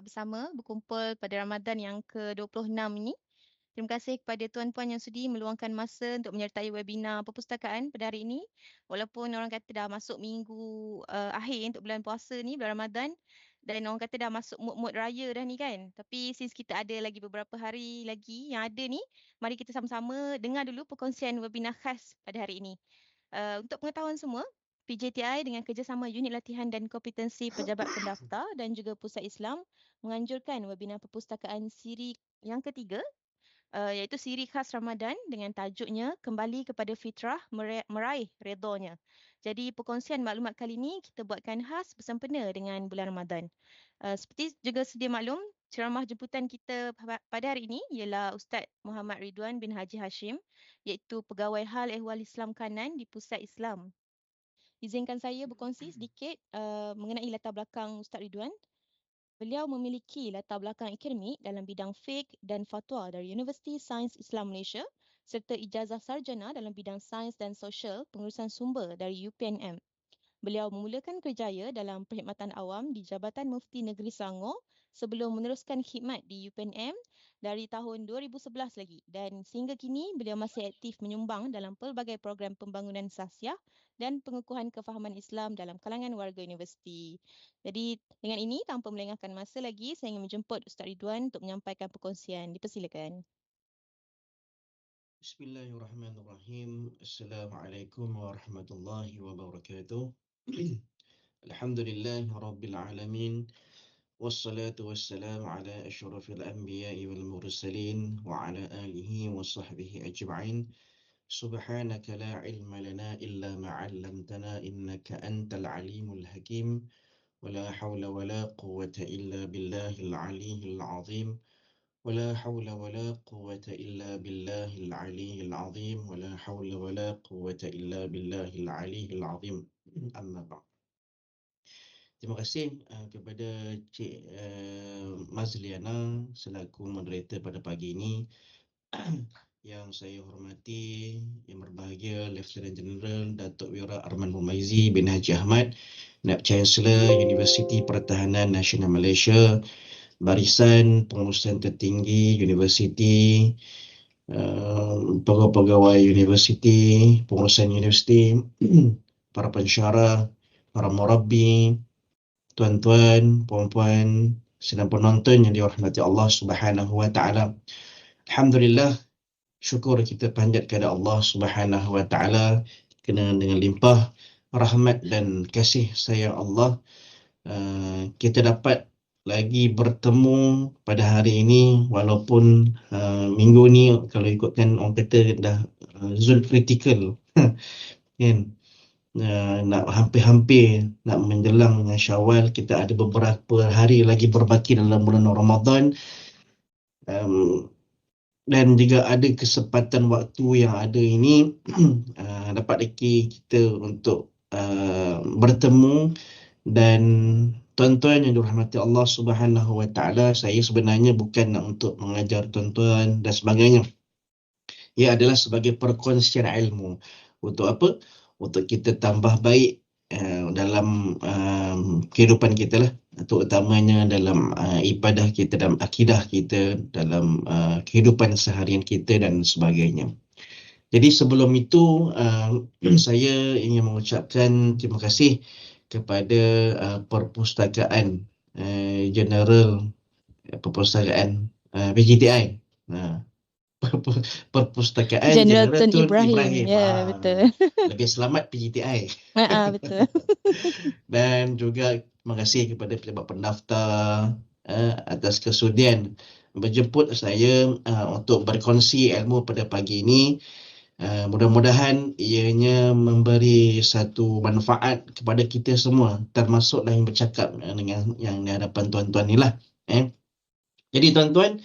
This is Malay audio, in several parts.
bersama berkumpul pada Ramadan yang ke-26 ini. Terima kasih kepada tuan-puan yang sudi meluangkan masa untuk menyertai webinar perpustakaan pada hari ini. Walaupun orang kata dah masuk minggu akhir untuk bulan puasa ni, bulan Ramadan, dan orang kata dah masuk mood-mood raya dah ni kan. Tapi since kita ada lagi beberapa hari lagi yang ada ni, mari kita sama-sama dengar dulu perkongsian webinar khas pada hari ini. Untuk pengetahuan semua, PJTI dengan kerjasama Unit Latihan dan Kompetensi Pejabat Pendaftar dan juga Pusat Islam menganjurkan webinar perpustakaan siri yang ketiga, iaitu siri khas Ramadan dengan tajuknya Kembali kepada Fitrah Meraih Redanya. Jadi perkongsian maklumat kali ini kita buatkan khas bersempena dengan bulan Ramadan. Seperti juga sedia maklum, ceramah jemputan kita pada hari ini ialah Ustaz Muhammad Ridwan bin Haji Hashim, iaitu Pegawai Hal Ehwal Islam Kanan di Pusat Islam. Izinkan saya berkongsi sedikit mengenai latar belakang Ustaz Ridwan. Beliau memiliki latar belakang akademik dalam bidang fiqh dan fatwa dari Universiti Sains Islam Malaysia serta ijazah sarjana dalam bidang sains dan sosial pengurusan sumber dari UPNM. Beliau memulakan kerjaya dalam perkhidmatan awam di Jabatan Mufti Negeri Selangor sebelum meneruskan khidmat di UPNM dari tahun 2011 lagi, dan sehingga kini beliau masih aktif menyumbang dalam pelbagai program pembangunan sahsiah dan pengukuhan kefahaman Islam dalam kalangan warga universiti. Jadi dengan ini, tanpa melengahkan masa lagi, saya ingin menjemput Ustaz Ridwan untuk menyampaikan perkongsian. Dipersilakan. Bismillahirrahmanirrahim. Assalamualaikum warahmatullahi wabarakatuh. Alhamdulillahi rabbil alamin. Wassalatu wassalamu ala asyrafil anbiya'i wal mursalin wa ala alihi wa sahbihi ajma'in. Subhanaka la ilma lana illa ma 'allamtana innaka antal alimul hakim. Wa la hawla wa la quwwata illa billahil aliyyil 'azim. ولا حول ولا قوة إلا بالله العلي العظيم ولا حول ولا قوة إلا بالله العلي العظيم. أما بعد. Terima kasih kepada Cik Mazliana selaku moderator pada pagi ini. Yang saya hormati, yang berbahagia Lieutenant General Datuk Wira Arman Humaizi bin Haji Ahmad, Naib Chancellor Universiti Pertahanan Nasional Malaysia, Barisan Pengurusan Tertinggi Universiti, pegawai-pegawai universiti, pengurusan universiti, para pensyarah, para murabbi, tuan-tuan, puan-puan, sedang penonton yang dirahmati Allah Subhanahu wa taala. Alhamdulillah, syukur kita panjat kepada Allah Subhanahu wa taala kerana dengan limpah rahmat dan kasih sayang Allah kita dapat lagi bertemu pada hari ini, walaupun minggu ni kalau ikutkan orang kata dah zon kritikal kan, nak hampir-hampir nak menjelang dengan Syawal. Kita ada beberapa hari lagi berbaki dalam bulan Ramadan, dan juga ada kesempatan waktu yang ada ini dapat lagi kita untuk bertemu. Dan tuan-tuan yang dirahmati Allah Subhanahu wa taala, saya sebenarnya bukan nak untuk mengajar tuan-tuan dan sebagainya. Ia adalah sebagai perkongsian ilmu. Untuk apa? Untuk kita tambah baik dalam kehidupan kita lah, terutamanya dalam ibadah kita, dalam akidah kita, dalam kehidupan seharian kita dan sebagainya. Jadi sebelum itu saya ingin mengucapkan terima kasih kepada perpustakaan General Perpustakaan PJTI, Perpustakaan General General Tun Ibrahim. Ibrahim. Ya, betul. Lebih selamat PJTI. Betul. Dan juga terima kasih kepada pejabat pendaftar atas kesudian menjemput saya untuk berkongsi ilmu pada pagi ini. Mudah-mudahan ianya memberi satu manfaat kepada kita semua, termasuk yang bercakap dengan yang di hadapan tuan-tuan ni lah. Jadi tuan-tuan,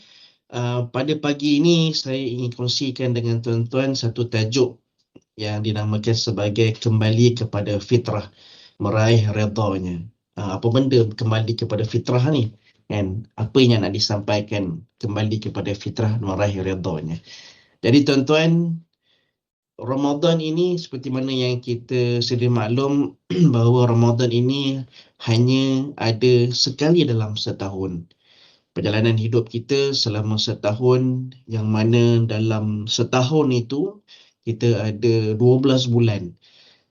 pada pagi ini saya ingin kongsikan dengan tuan-tuan satu tajuk yang dinamakan sebagai Kembali kepada Fitrah Meraih Redanya. Apa benda kembali kepada fitrah ni? Kan? Apa yang nak disampaikan kembali kepada fitrah meraih redanya? Jadi tuan-tuan, Ramadan ini seperti mana yang kita sedia maklum bahawa Ramadan ini hanya ada sekali dalam setahun. perjalanan hidup kita selama setahun, yang mana dalam setahun itu kita ada 12 bulan.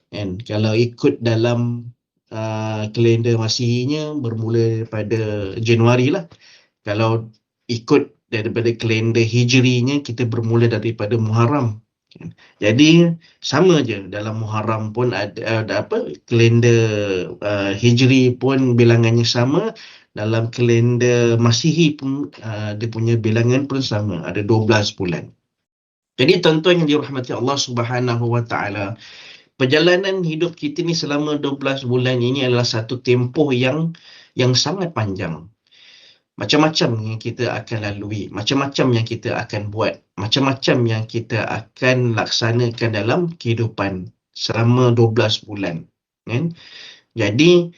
Kan? Kalau ikut dalam kalender Masihinya bermula daripada Januari lah. Kalau ikut daripada kalender Hijrinya kita bermula daripada Muharram. Kan? Jadi sama je dalam Muharram pun ada kalender Hijri pun bilangannya sama, dalam kalender Masihi pun dia punya bilangan pun sama, ada 12 bulan. Jadi tuan-tuan yang dirahmati Allah Subhanahu Wa Taala, perjalanan hidup kita ni selama 12 bulan ini adalah satu tempoh yang sangat panjang. Macam-macam yang kita akan lalui, macam-macam yang kita akan buat, macam-macam yang kita akan laksanakan dalam kehidupan selama 12 bulan. Kan? Jadi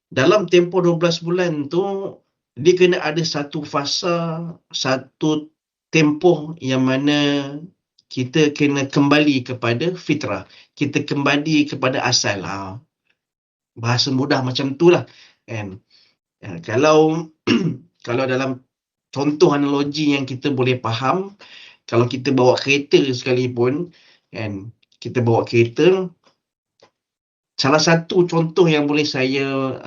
dalam tempoh 12 bulan tu dia kena ada satu fasa, satu tempoh yang mana kita kena kembali kepada fitrah. Kita kembali kepada asal. Bahasa mudah macam tu lah. Kan? Kalau kalau dalam contoh analogi yang kita boleh faham, kalau kita bawa kereta sekalipun, kan, kita bawa kereta, salah satu contoh yang boleh saya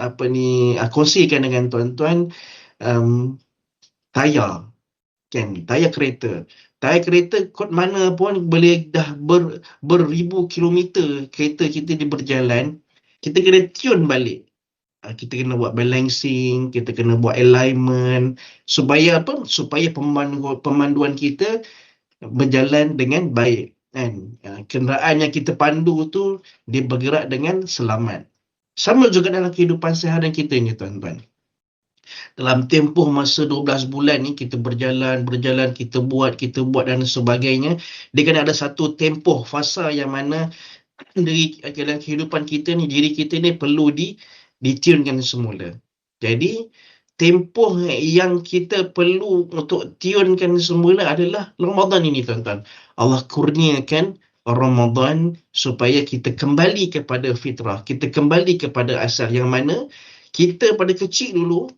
kongsikan dengan tuan-tuan, tayar. Kan, tayar kereta. Tayar kereta kot mana pun boleh dah beribu kilometer kereta kita dia berjalan, kita kena tune balik. Kita kena buat balancing, kita kena buat alignment supaya supaya pemanduan kita berjalan dengan baik. Kan? Kenderaan yang kita pandu tu dia bergerak dengan selamat. Sama juga dalam kehidupan seharian kita ni tuan-tuan. Dalam tempoh masa 12 bulan ni kita berjalan, kita buat dan sebagainya. Dia kena ada satu tempoh fasa yang mana dalam kehidupan kita ni, diri kita ni perlu ditunekan semula. Jadi tempoh yang kita perlu untuk tunekan semula adalah Ramadan ini tuan-tuan. Allah kurniakan Ramadan supaya kita kembali kepada fitrah, kita kembali kepada asal, yang mana kita pada kecil dulu,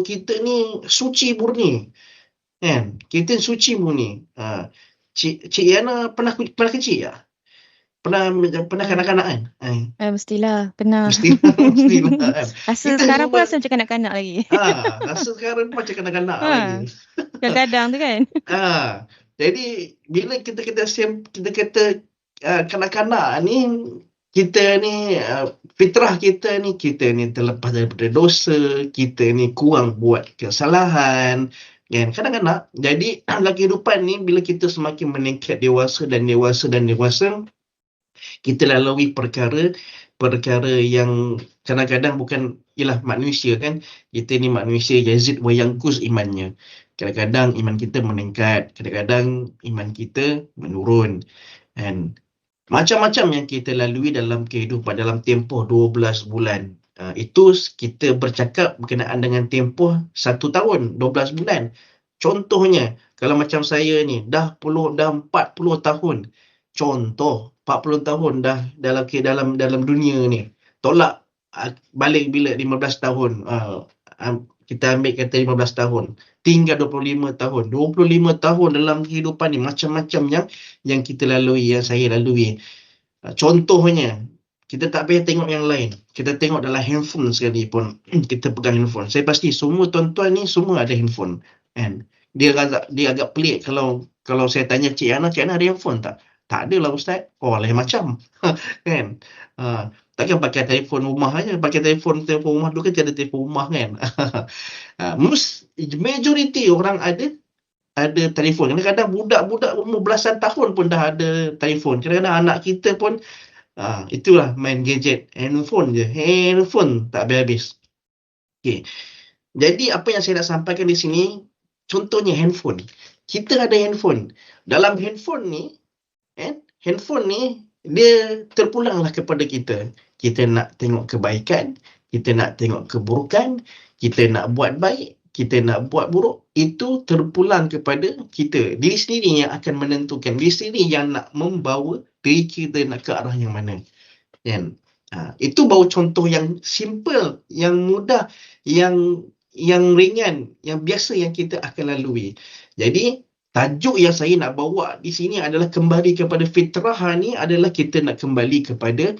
kita ni suci murni. Kan? Kita suci murni. Cik Yana pernah kecil tak? Pernah kanak-kanak kan? Mestilah, pernah. Mestilah kan. Rasa sekarang pun rasa macam kanak-kanak lagi. Rasa sekarang pun macam kanak-kanak lagi. Kadang-kadang tu kan. Jadi bila kita kata kanak-kanak ni, kita ni fitrah kita ni terlepas daripada dosa, kita ni kurang buat kesalahan, kan, kadang-kadang. Jadi dalam kehidupan ni bila kita semakin meningkat dewasa, kita lalui perkara yang kadang-kadang bukan, ialah manusia kan, kita ni manusia yazid wa yanqus imannya. Kadang-kadang iman kita meningkat, kadang-kadang iman kita menurun. And macam-macam yang kita lalui dalam kehidupan dalam tempoh 12 bulan. Itu kita bercakap berkenaan dengan tempoh 1 tahun, 12 bulan. Contohnya, kalau macam saya ni, dah 40 tahun. Contoh, 40 tahun dah dalam dunia ni. Tolak balik bila 15 tahun. Kita ambil kata 15 tahun. Tinggal 25 tahun. 25 tahun dalam kehidupan ni, macam-macam yang kita lalui, yang saya lalui. Contohnya, kita tak payah tengok yang lain. Kita tengok dalam handphone sekalipun. Kita pegang handphone. Saya pasti semua tuan-tuan ni semua ada handphone. And dia agak pelik kalau saya tanya Cik Ana ada handphone tak? Tak ada lah Ustaz. Oh, lain macam. Kan? Takkan pakai telefon rumah aja, pakai telefon rumah tu kan tiada telefon rumah kan. Majoriti orang ada telefon. Kadang-kadang budak-budak umur belasan tahun pun dah ada telefon. Kadang-kadang anak kita pun itulah main gadget, handphone je. Handphone tak habis-habis. Okey. Jadi apa yang saya nak sampaikan di sini, contohnya handphone. Kita ada handphone. Dalam handphone ni dia terpulanglah kepada kita. Kita nak tengok kebaikan, kita nak tengok keburukan, kita nak buat baik, kita nak buat buruk, itu terpulang kepada kita. Diri sendiri yang akan menentukan, diri sendiri yang nak membawa diri kita nak ke arah yang mana. Kan? Itu baru contoh yang simple, yang mudah, yang yang ringan, yang biasa yang kita akan lalui. Jadi tajuk yang saya nak bawa di sini adalah kembali kepada fitrah ni, adalah kita nak kembali kepada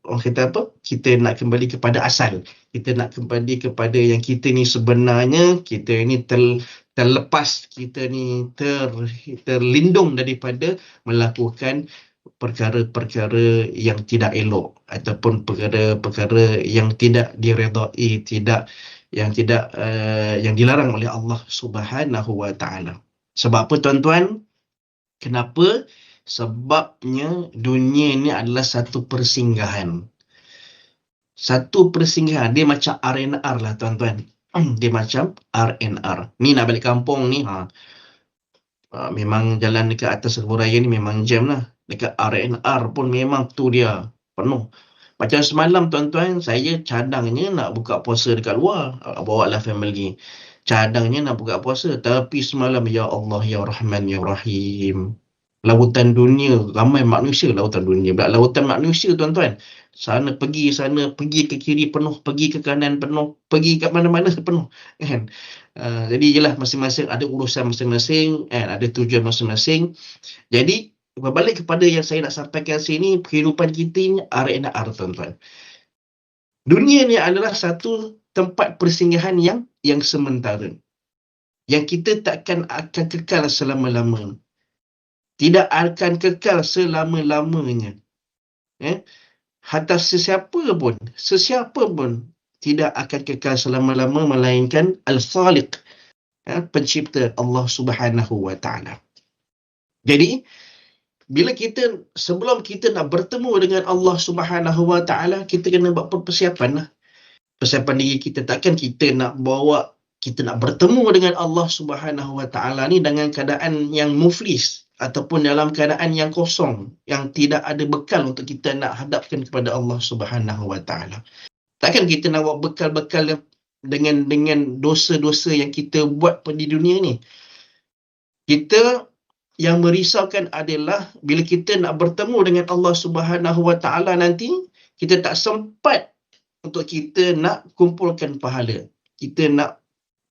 orang kata apa? Kita nak kembali kepada asal. Kita nak kembali kepada yang kita ni sebenarnya, kita ni terlepas, kita ni terlindung daripada melakukan perkara-perkara yang tidak elok ataupun perkara-perkara yang tidak diredai, yang dilarang oleh Allah Subhanahu wa taala. Sebab apa tuan-tuan? Kenapa? Sebabnya dunia ni adalah satu persinggahan. Satu persinggahan. Dia macam RNR lah tuan-tuan. Dia macam RNR. Ni nak balik kampung ni, memang jalan dekat atas Lebuh Raya ni memang jam lah. Dekat RNR pun memang tu dia, penuh. Macam semalam tuan-tuan, saya cadangnya nak buka puasa dekat luar. Bawa lah family. Cadangnya nak buka puasa. Tapi semalam, ya Allah, ya Rahman, ya Rahim. Lautan dunia, ramai manusia lautan dunia. Lautan manusia tuan-tuan. Sana pergi ke kiri penuh, pergi ke kanan penuh, pergi kat mana-mana penuh. Kan? Jadi jelah masing-masing ada urusan masing-masing, ada tujuan masing-masing. Jadi berbalik kepada yang saya nak sampaikan sini, kehidupan kita ni RNR tuan-tuan. Dunia ni adalah satu tempat persinggahan yang sementara. Yang kita takkan akan kekal selama-lamanya. Tidak akan kekal selama-lamanya. Hatta sesiapa pun tidak akan kekal selama-lama melainkan Al-Khaliq, pencipta Allah Subhanahu wa taala. Jadi sebelum kita nak bertemu dengan Allah Subhanahu wa taala, kita kena buat persiapan lah. Persiapan diri kita. Takkan kita nak bertemu dengan Allah Subhanahu wa taala ni dengan keadaan yang muflis ataupun dalam keadaan yang kosong, yang tidak ada bekal untuk kita nak hadapkan kepada Allah Subhanahu wa taala. Takkan kita nak buat bekal-bekal dengan dosa-dosa yang kita buat di dunia ni. Kita yang merisaukan adalah bila kita nak bertemu dengan Allah Subhanahu wa taala nanti, kita tak sempat untuk kita nak kumpulkan pahala. Kita nak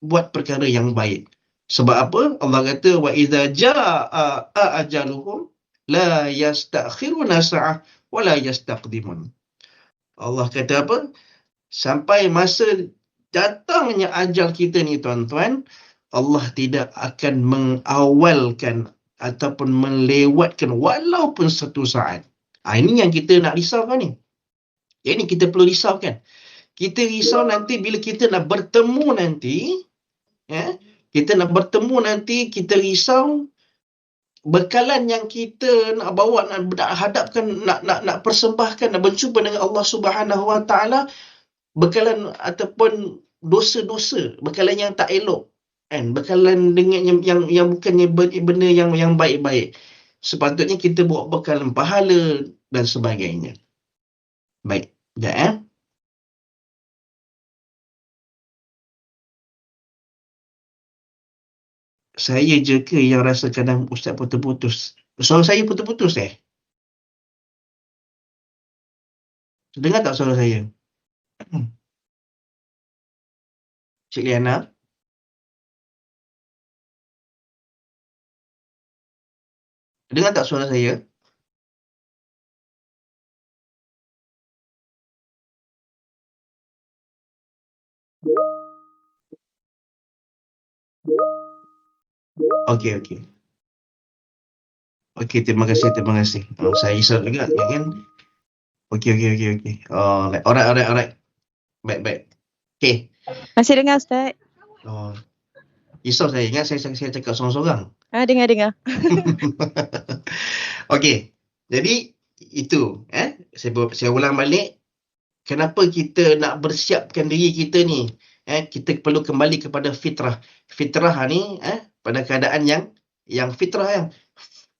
buat perkara yang baik. Sebab apa? Allah kata wa idza jaa ajaluhum la yastakhiruna sa'ah wa la yastaqdimun. Allah kata apa? Sampai masa datangnya ajal kita ni tuan-tuan, Allah tidak akan mengawalkan ataupun melewatkan walaupun satu saat. Ini yang kita nak risaukan ni. Ini kita perlu risaukan. Kita risau nanti bila kita nak bertemu nanti, kita risau bekalan yang kita nak bawa, nak hadapkan, nak persembahkan, nak berjumpa dengan Allah Subhanahu wa taala, bekalan ataupun dosa-dosa, bekalan yang tak elok, kan? Bekalan dengan yang bukannya benda yang baik-baik. Sepatutnya kita bawa bekalan pahala dan sebagainya. Baik, sekejap Saya je ke yang rasa kadang Ustaz putus-putus? Suara saya putus-putus Dengar tak suara saya? Cik Liana? Dengar tak suara saya? Okey. Okey, terima kasih. Saya risau juga, kan? Okey. Alright. Baik. Okey. Masih dengar Ustaz? Risau saya, ingat saya cakap sorang-sorang. Dengar. Okey. Jadi itu, saya ulang balik. Kenapa kita nak bersiapkan diri kita ni? Kita perlu kembali kepada fitrah. Fitrah ni pada keadaan yang fitrah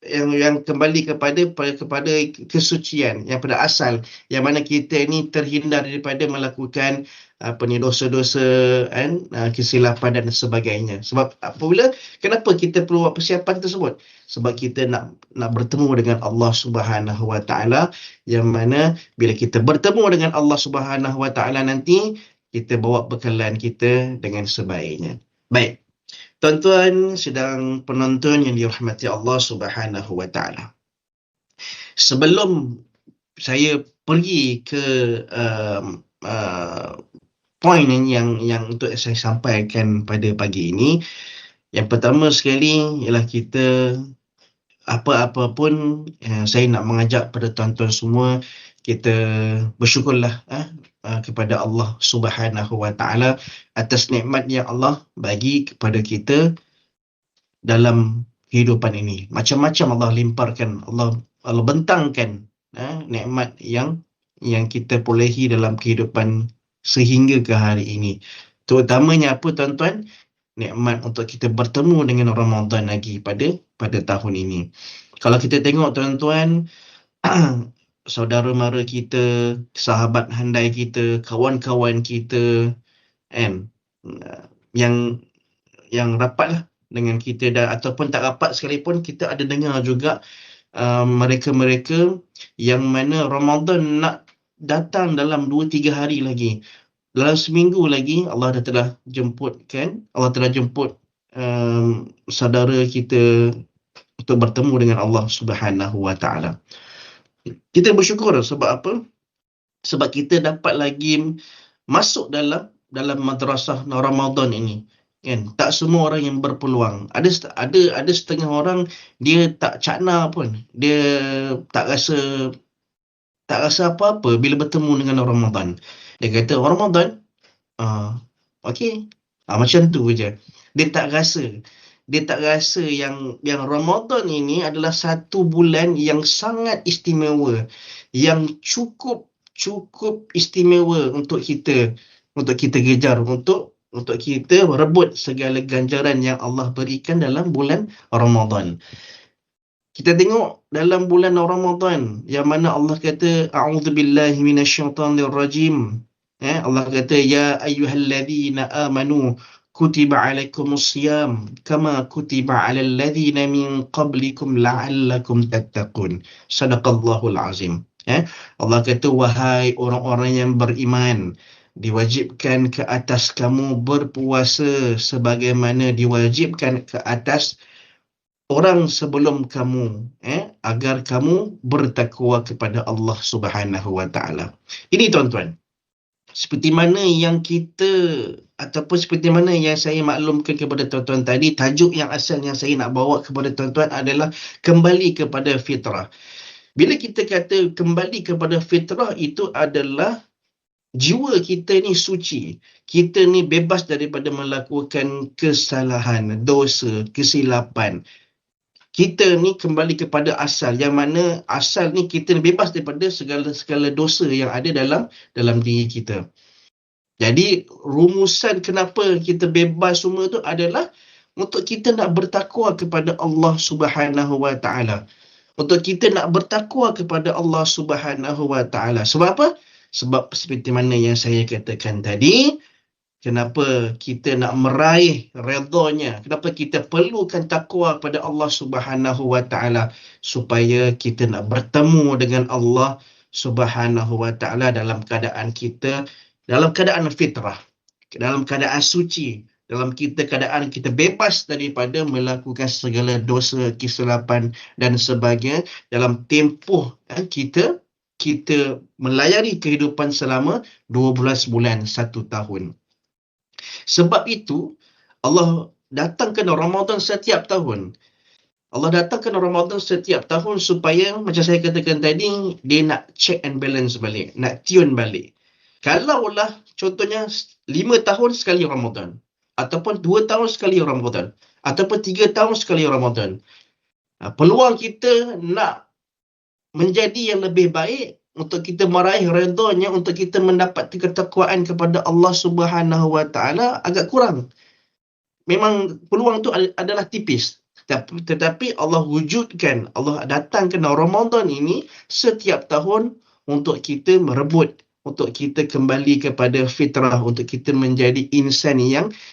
yang kembali kepada kesucian, yang pada asal, yang mana kita ni terhindar daripada melakukan dosa-dosa, kesilapan dan sebagainya. Sebab kenapa kita perlu buat persiapan tersebut? Sebab kita nak bertemu dengan Allah Subhanahu wa taala, yang mana bila kita bertemu dengan Allah Subhanahu wa taala nanti, kita bawa bekalan kita dengan sebaiknya. Baik, tuan-tuan sedang penonton yang dirahmati Allah Subhanahu wa taala. Sebelum saya pergi ke poin yang untuk saya sampaikan pada pagi ini, yang pertama sekali ialah kita apa-apa pun saya nak mengajak pada tuan-tuan semua, kita bersyukurlah kepada Allah Subhanahu wa taala atas nikmat yang Allah bagi kepada kita dalam kehidupan ini. Macam-macam Allah limparkan, Allah bentangkan nikmat yang kita perolehi dalam kehidupan sehingga ke hari ini. Terutamanya apa tuan-tuan? Nikmat untuk kita bertemu dengan Ramadan lagi pada tahun ini. Kalau kita tengok tuan-tuan, saudara mara kita, sahabat handai kita, kawan-kawan kita, kan, yang rapatlah dengan kita ataupun tak rapat sekalipun, kita ada dengar juga mereka-mereka yang mana Ramadan nak datang dalam 2-3 hari lagi. Dalam seminggu lagi Allah telah jemput saudara kita untuk bertemu dengan Allah Subhanahu wa taala. Kita bersyukur sebab apa? Sebab kita dapat lagi masuk dalam madrasah Ramadan ini. Kan? Tak semua orang yang berpeluang. Ada setengah orang dia tak cakna pun. Dia tak rasa apa-apa bila bertemu dengan Ramadan. Dia kata Ramadan okey. Macam tu je. Dia tak rasa yang Ramadan ini adalah satu bulan yang sangat istimewa, yang cukup istimewa untuk kita kejar, untuk kita merebut segala ganjaran yang Allah berikan dalam bulan Ramadan. Kita tengok dalam bulan Ramadan yang mana Allah kata a'udzubillahi minasyaitonirrajim. Allah kata ya ayyuhalladzina amanu kutiba alaikumusiyam kama kutiba alal ladzina min qablikum la'allakum tattaqun. Sadaqallahul azim. Allah kata wahai orang-orang yang beriman, diwajibkan ke atas kamu berpuasa sebagaimana diwajibkan ke atas orang sebelum kamu, agar kamu bertakwa kepada Allah Subhanahu wa taala. Ini tuan-tuan, seperti mana yang seperti mana yang saya maklumkan kepada tuan-tuan tadi, tajuk yang asal yang saya nak bawa kepada tuan-tuan adalah kembali kepada fitrah. Bila kita kata kembali kepada fitrah, itu adalah jiwa kita ni suci. Kita ni bebas daripada melakukan kesalahan, dosa, kesilapan. Kita ni kembali kepada asal, yang mana asal ni kita ni bebas daripada segala dosa yang ada dalam diri kita. Jadi rumusan kenapa kita bebas semua tu adalah untuk kita nak bertakwa kepada Allah Subhanahu wa taala. Untuk kita nak bertakwa kepada Allah Subhanahu wa taala. Sebab apa? Sebab seperti mana yang saya katakan tadi, kenapa kita nak meraih redanya, kenapa kita perlukan takwa kepada Allah Subhanahu wa taala, supaya kita nak bertemu dengan Allah Subhanahu wa taala dalam keadaan fitrah, dalam keadaan suci, dalam keadaan kita bebas daripada melakukan segala dosa, kesilapan dan sebagainya, dalam tempoh kita melayari kehidupan selama 12 bulan, 1 tahun. Sebab itu Allah datangkan Ramadan setiap tahun. Supaya macam saya katakan tadi, dia nak check and balance balik, nak tune balik. Kalaulah contohnya 5 tahun sekali Ramadan, ataupun 2 tahun sekali Ramadan, ataupun 3 tahun sekali Ramadan, peluang kita nak menjadi yang lebih baik, untuk kita meraih redanya, untuk kita mendapat ketakwaan kepada Allah Subhanahu wa taala agak kurang. Memang peluang tu adalah tipis. Tetapi Allah wujudkan, Allah datangkan Ramadan ini setiap tahun untuk kita merebut, untuk kita kembali kepada fitrah, untuk kita menjadi insan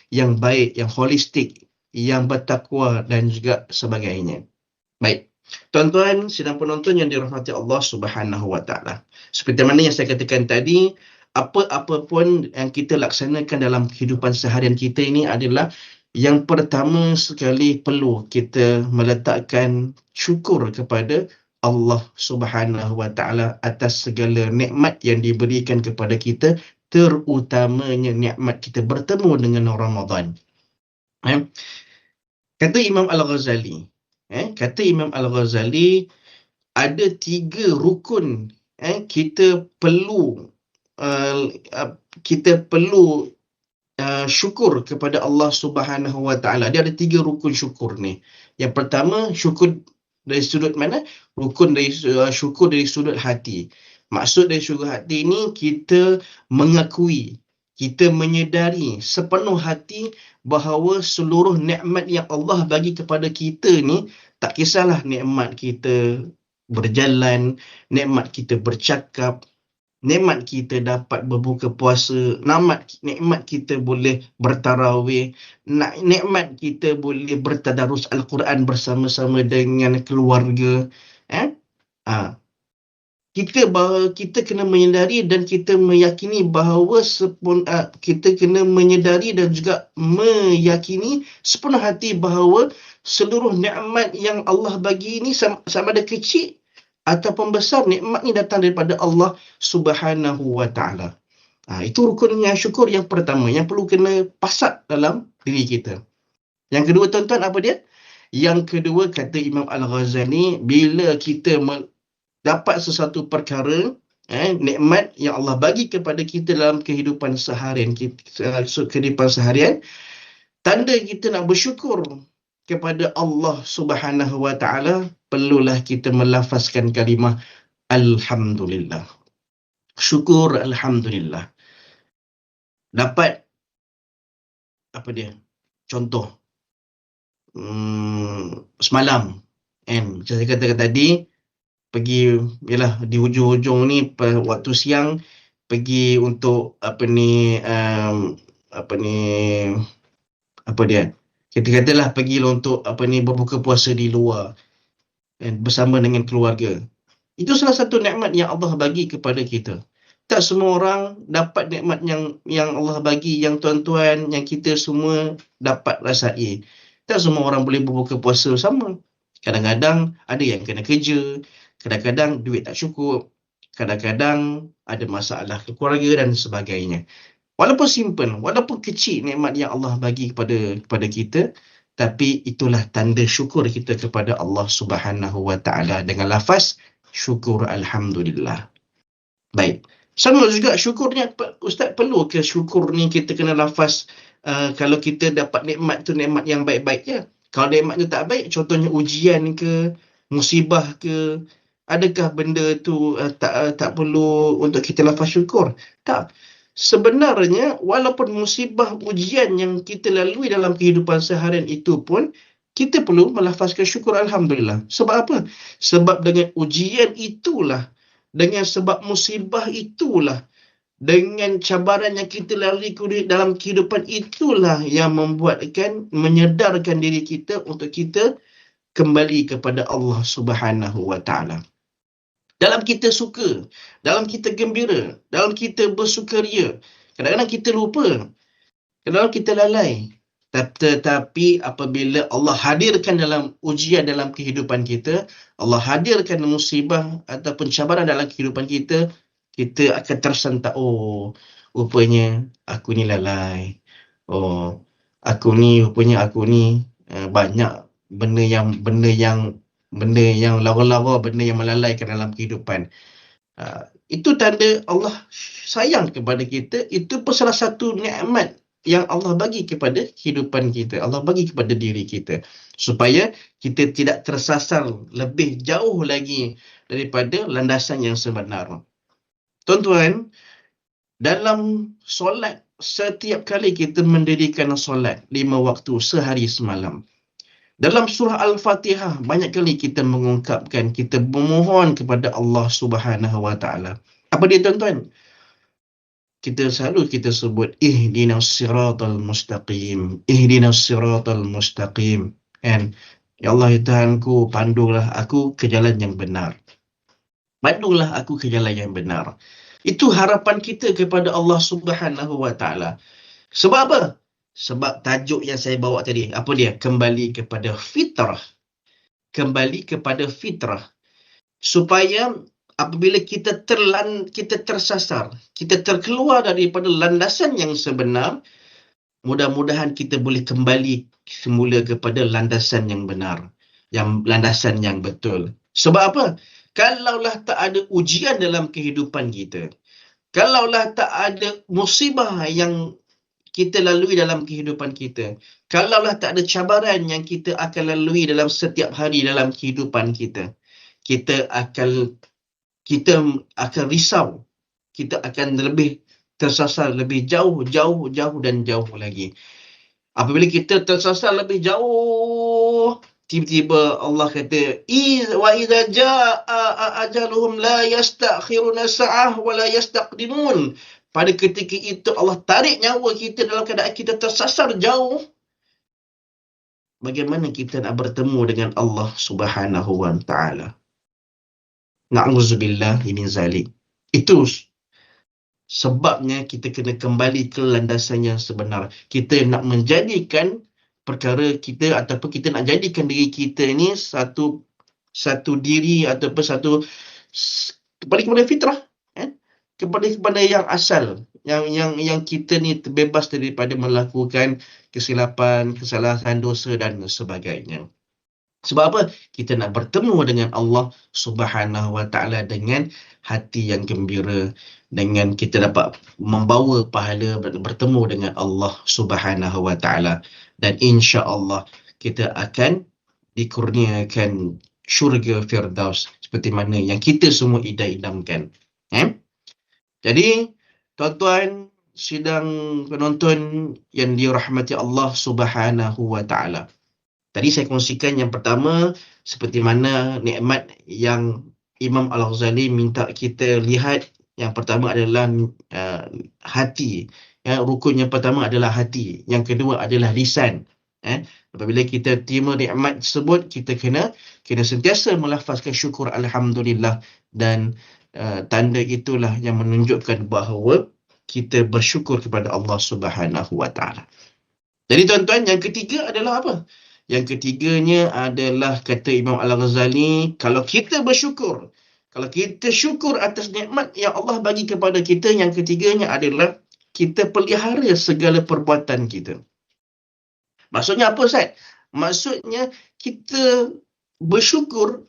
yang baik, yang holistik, yang bertakwa dan juga sebagainya. Baik. Tuan-tuan sidang penonton yang dirahmati Allah Subhanahu wa taala. Seperti mana yang saya katakan tadi, apa-apa pun yang kita laksanakan dalam kehidupan seharian kita ini adalah yang pertama sekali perlu kita meletakkan syukur kepada Allah Subhanahu Wa Taala atas segala nikmat yang diberikan kepada kita, terutamanya nikmat kita bertemu dengan Ramadan. Kata Imam Al-Ghazali, ada 3 rukun kita perlu syukur kepada Allah Subhanahu Wa Taala. Dia ada 3 rukun syukur ni. Yang pertama, syukur dari sudut mana? Syukur dari sudut hati. Maksud dari sudut hati ni, kita mengakui, kita menyedari sepenuh hati bahawa seluruh nikmat yang Allah bagi kepada kita ni, tak kisahlah nikmat kita berjalan, nikmat kita bercakap, nikmat kita dapat berbuka puasa, nikmat kita boleh bertarawih, nikmat kita boleh bertadarus Al-Quran bersama-sama dengan keluarga. Kita kena menyedari dan kita meyakini bahawa kita kena menyedari dan juga meyakini sepenuh hati bahawa seluruh nikmat yang Allah bagi ini, sama ada kecil ataupun besar, nikmat ni datang daripada Allah Subhanahu Wa Taala. Itu rukun yang syukur yang pertama yang perlu kena pasak dalam diri kita. Yang kedua, tuan-tuan, apa dia? Yang kedua, kata Imam Al-Ghazali, bila kita dapat sesuatu perkara, nikmat yang Allah bagi kepada kita dalam kehidupan seharian, tanda kita nak bersyukur kepada Allah Subhanahu Wa Taala, perlulah kita melafazkan kalimah Alhamdulillah. Syukur Alhamdulillah. Dapat apa dia? Contoh, semalam, macam saya katakan tadi, pergi, di hujung-hujung ni waktu siang, pergi untuk kita katalah pergilah untuk berbuka puasa di luar bersama dengan keluarga. Itu salah satu nikmat yang Allah bagi kepada kita. Tak semua orang dapat nikmat yang Allah bagi, yang tuan-tuan, yang kita semua dapat rasai. Tak semua orang boleh berbuka puasa sama. Kadang-kadang ada yang kena kerja, kadang-kadang duit tak cukup, kadang-kadang ada masalah keluarga dan sebagainya. Walaupun simple, walaupun kecil nikmat yang Allah bagi kepada kita, tapi itulah tanda syukur kita kepada Allah Subhanahu Wa Taala dengan lafaz syukur Alhamdulillah. Baik. Sama juga syukurnya, Ustaz, perlu ke syukur ni kita kena lafaz kalau kita dapat nikmat tu nikmat yang baik-baik je? Kalau nikmat tu tak baik, contohnya ujian ke, musibah ke, adakah benda tu tak perlu untuk kita lafaz syukur? Tak. Sebenarnya, walaupun musibah, ujian yang kita lalui dalam kehidupan seharian itu pun, kita perlu melafazkan syukur Alhamdulillah. Sebab apa? Sebab dengan ujian itulah, dengan sebab musibah itulah, dengan cabaran yang kita lalui dalam kehidupan itulah yang menyedarkan diri kita untuk kita kembali kepada Allah Subhanahu Wa Taala. Dalam kita suka, dalam kita gembira, dalam kita bersukaria, kadang-kadang kita lupa, kadang-kadang kita lalai. Tetapi apabila Allah hadirkan dalam ujian dalam kehidupan kita, Allah hadirkan musibah ataupun cabaran dalam kehidupan kita, kita akan tersentak, rupanya aku ni lalai. Rupanya aku ni banyak benda yang lawa-lawa, benda yang melalaikan dalam kehidupan. Itu tanda Allah sayang kepada kita. Itu pun salah satu nikmat yang Allah bagi kepada kehidupan kita, Allah bagi kepada diri kita, supaya kita tidak tersasar lebih jauh lagi daripada landasan yang sebenar. Tuan-tuan, dalam solat, setiap kali kita mendirikan solat 5 waktu sehari semalam, dalam surah Al-Fatihah banyak kali kita mengungkapkan, kita memohon kepada Allah Subhanahu Wa Taala. Apa dia, tuan-tuan? Kita sebut ihdinas siratal mustaqim, ihdinas siratal mustaqim. Ya Allah, ya Tuhanku, pandulah aku ke jalan yang benar. Pandulah aku ke jalan yang benar. Itu harapan kita kepada Allah Subhanahu Wa Taala. Sebab apa? Sebab tajuk yang saya bawa tadi, apa dia? Kembali kepada fitrah. Kembali kepada fitrah. Supaya apabila kita tersasar, kita terkeluar daripada landasan yang sebenar, mudah-mudahan kita boleh kembali semula kepada landasan yang benar, landasan yang betul. Sebab apa? Kalaulah tak ada ujian dalam kehidupan kita, kalaulah tak ada musibah yang kita lalui dalam kehidupan kita, kalaulah tak ada cabaran yang kita akan lalui dalam setiap hari dalam kehidupan kita, kita akan risau, kita akan lebih tersasar lebih jauh dan jauh lagi. Apabila kita tersasar lebih jauh, tiba-tiba Allah kata, wa idza jaa ajaluhum la yastakhiruna sa'ah wa la yastaqdimun. Pada ketika itu Allah tarik nyawa kita dalam keadaan kita tersasar jauh. Bagaimana kita nak bertemu dengan Allah Subhanahu wa taala? Na'udzubillah min zalik. Itu sebabnya kita kena kembali ke landasan yang sebenar. Kita nak menjadikan perkara kita, ataupun kita nak jadikan diri kita ni satu diri ataupun kembali kepada fitrah, kepada yang asal, yang kita ni terbebas daripada melakukan kesilapan, kesalahan, dosa dan sebagainya. Sebab apa? Kita nak bertemu dengan Allah Subhanahu Wa Taala dengan hati yang gembira, dengan kita dapat membawa pahala bertemu dengan Allah Subhanahu Wa Taala, dan insya-Allah kita akan dikurniakan syurga Firdaus seperti mana yang kita semua idam-idamkan. Jadi, tuan-tuan sidang penonton yang dirahmati Allah Subhanahu Wa Taala. Tadi saya kongsikan yang pertama, seperti mana nikmat yang Imam Al-Ghazali minta kita lihat. Yang pertama adalah hati. Rukun yang pertama adalah hati. Yang kedua adalah lisan. Apabila kita terima nikmat tersebut, kita kena sentiasa melafazkan syukur Alhamdulillah. Dan tanda itulah yang menunjukkan bahawa kita bersyukur kepada Allah Subhanahu Wa Taala. Jadi tuan-tuan, yang ketiga adalah apa? Yang ketiganya adalah kata Imam Al-Ghazali, kalau kita bersyukur, kalau kita syukur atas nikmat yang Allah bagi kepada kita, yang ketiganya adalah kita pelihara segala perbuatan kita. Maksudnya apa, Ustaz? Maksudnya kita bersyukur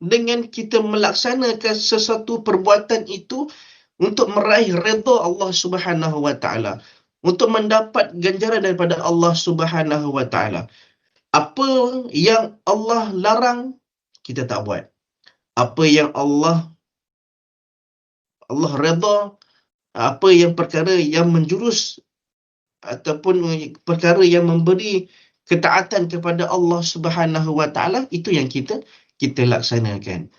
dengan kita melaksanakan sesuatu perbuatan itu untuk meraih redha Allah Subhanahu Wa Taala, untuk mendapat ganjaran daripada Allah Subhanahu Wa Taala. Apa yang Allah larang, kita tak buat. Apa yang Allah redha, apa yang perkara yang menjurus ataupun perkara yang memberi ketaatan kepada Allah Subhanahu Wa Taala, itu yang kita laksanakan.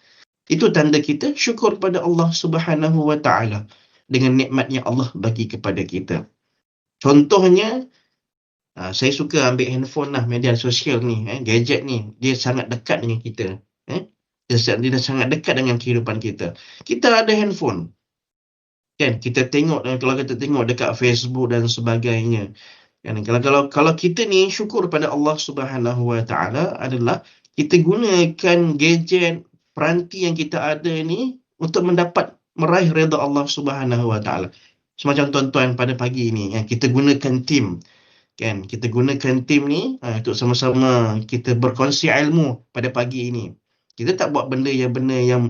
Itu tanda kita syukur kepada Allah Subhanahu Wa Taala dengan nikmat yang Allah bagi kepada kita. Contohnya, saya suka ambil handphone lah, media sosial ni, gadget ni, dia sangat dekat dengan kita. Dia sangat dekat dengan kehidupan kita. Kita ada handphone, kan? Kita tengok, kalau kita tengok dekat Facebook dan sebagainya, kan? Kalau kita ni syukur pada Allah Subhanahu Wa Taala adalah kita gunakan gadget, peranti yang kita ada ni untuk meraih redha Allah Subhanahu Wa Taala. Semacam tuan-tuan pada pagi ni, kita gunakan tim, kan? Kita gunakan tim ni untuk sama-sama kita berkongsi ilmu pada pagi ini. Kita tak buat benda yang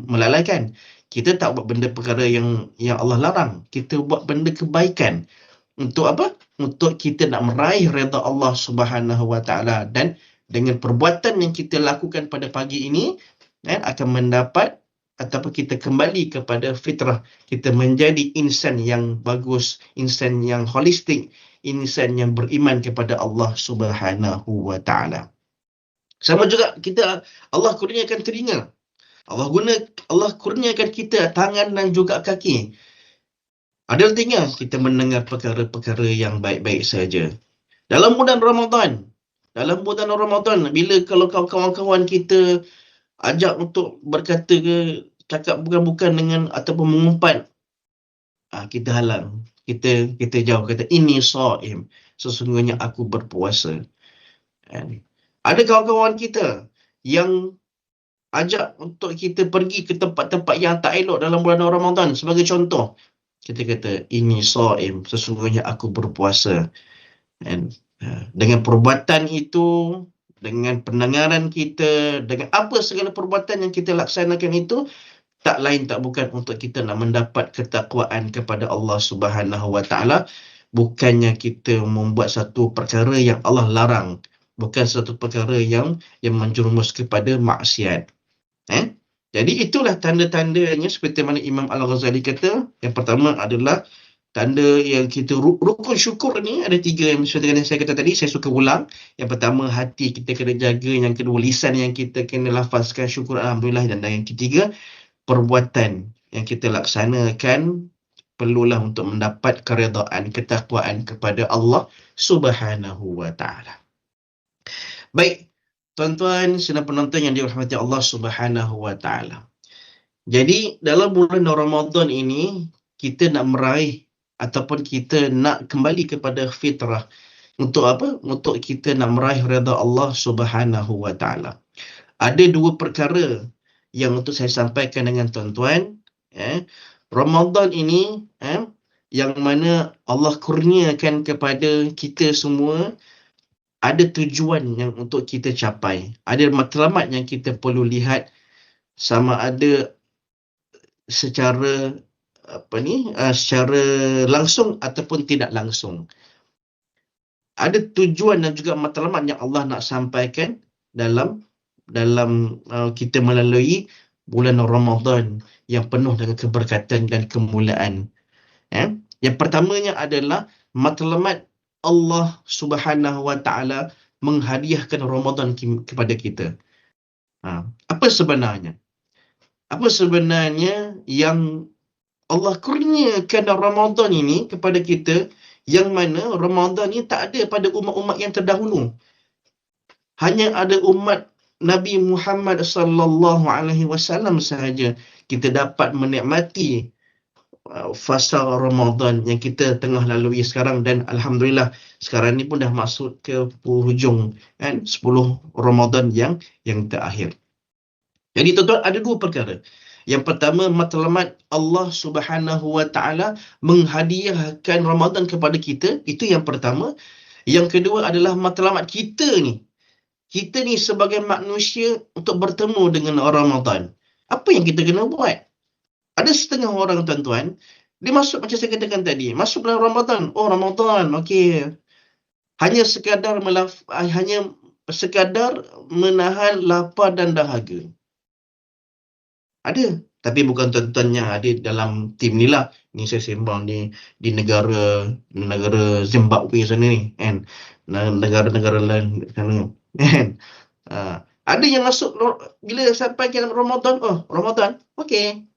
melalaikan. Kita tak buat benda perkara yang Allah larang. Kita buat benda kebaikan. Untuk apa? Untuk kita nak meraih redha Allah Subhanahu Wa Taala, dan dengan perbuatan yang kita lakukan pada pagi ini, akan mendapat ataupun kita kembali kepada fitrah. Kita menjadi insan yang bagus, insan yang holistik, insan yang beriman kepada Allah Subhanahu Wa Taala. Sama juga Allah kurniakan telinga. Allah kurniakan kita tangan dan juga kaki. Ada telinga, kita mendengar perkara-perkara yang baik-baik saja. Dalam bulan Ramadan, bila kalau kawan-kawan kita ajak untuk berkata ke, cakap bukan-bukan dengan ataupun mengumpat kita halang, kita jauh, kata inni shaim, sesungguhnya aku berpuasa. Kan? Ada kawan-kawan kita yang ajak untuk kita pergi ke tempat-tempat yang tak elok dalam bulan Ramadan. Sebagai contoh, kita kata inni shaim, sesungguhnya aku berpuasa. Kan? Dengan perbuatan itu, dengan pendengaran kita, dengan apa segala perbuatan yang kita laksanakan itu, tak lain tak bukan untuk kita nak mendapat ketakwaan kepada Allah Subhanahu Wa Taala, bukannya kita membuat satu perkara yang Allah larang, bukan satu perkara yang menjerumus kepada maksiat. Jadi itulah tanda-tandanya seperti mana Imam Al-Ghazali kata. Yang pertama adalah tanda yang kita rukun syukur ni ada 3 yang seperti yang saya kata tadi, saya suka ulang. Yang pertama, hati kita kena jaga. Yang kedua, lisan yang kita kena lafazkan syukur alhamdulillah. Dan yang ketiga, perbuatan yang kita laksanakan perlulah untuk mendapat keredaan, ketakwaan kepada Allah Subhanahu Wa Taala. Baik, tuan-tuan sedang penonton yang dirahmati Allah Subhanahu Wa Taala. Jadi dalam bulan Ramadan ini kita nak meraih ataupun kita nak kembali kepada fitrah. Untuk apa? Untuk kita nak meraih redha Allah Subhanahu Wa Taala. Ada 2 perkara yang untuk saya sampaikan dengan tuan-tuan. Ramadan ini yang mana Allah kurniakan kepada kita semua, ada tujuan yang untuk kita capai. Ada matlamat yang kita perlu lihat, sama ada secara secara langsung ataupun tidak langsung. Ada tujuan dan juga matlamat yang Allah nak sampaikan dalam kita melalui bulan Ramadan yang penuh dengan keberkatan dan kemuliaan. Yang pertamanya adalah matlamat Allah Subhanahu Wa Taala menghadiahkan Ramadan kepada kita. Apa sebenarnya? Apa sebenarnya yang Allah kurniakan Ramadan ini kepada kita, yang mana Ramadan ini tak ada pada umat-umat yang terdahulu. Hanya ada umat Nabi Muhammad sallallahu alaihi wasallam sahaja kita dapat menikmati fasa Ramadan yang kita tengah lalui sekarang. Dan alhamdulillah sekarang ni pun dah masuk ke hujung 10 Ramadan yang terakhir. Jadi tuan-tuan, ada 2 perkara. Yang pertama, matlamat Allah Subhanahu Wa Taala menghadiahkan Ramadan kepada kita. Itu yang pertama. Yang kedua adalah matlamat kita ni. Kita ni sebagai manusia untuk bertemu dengan Ramadan. Apa yang kita kena buat? Ada setengah orang, tuan-tuan, dia masuk macam saya katakan tadi, masuk bulan Ramadan. Oh, Ramadan, okey. Hanya sekadar menahan lapar dan dahaga. Ada, tapi bukan tuan-tuan yang ada dalam tim ni lah. Ni saya sembang di negara Zimbabwe sana ni, kan. Negara-negara lain sana, kan. Ada yang masuk bila sampai ke Ramadan, oh, Ramadan, okey.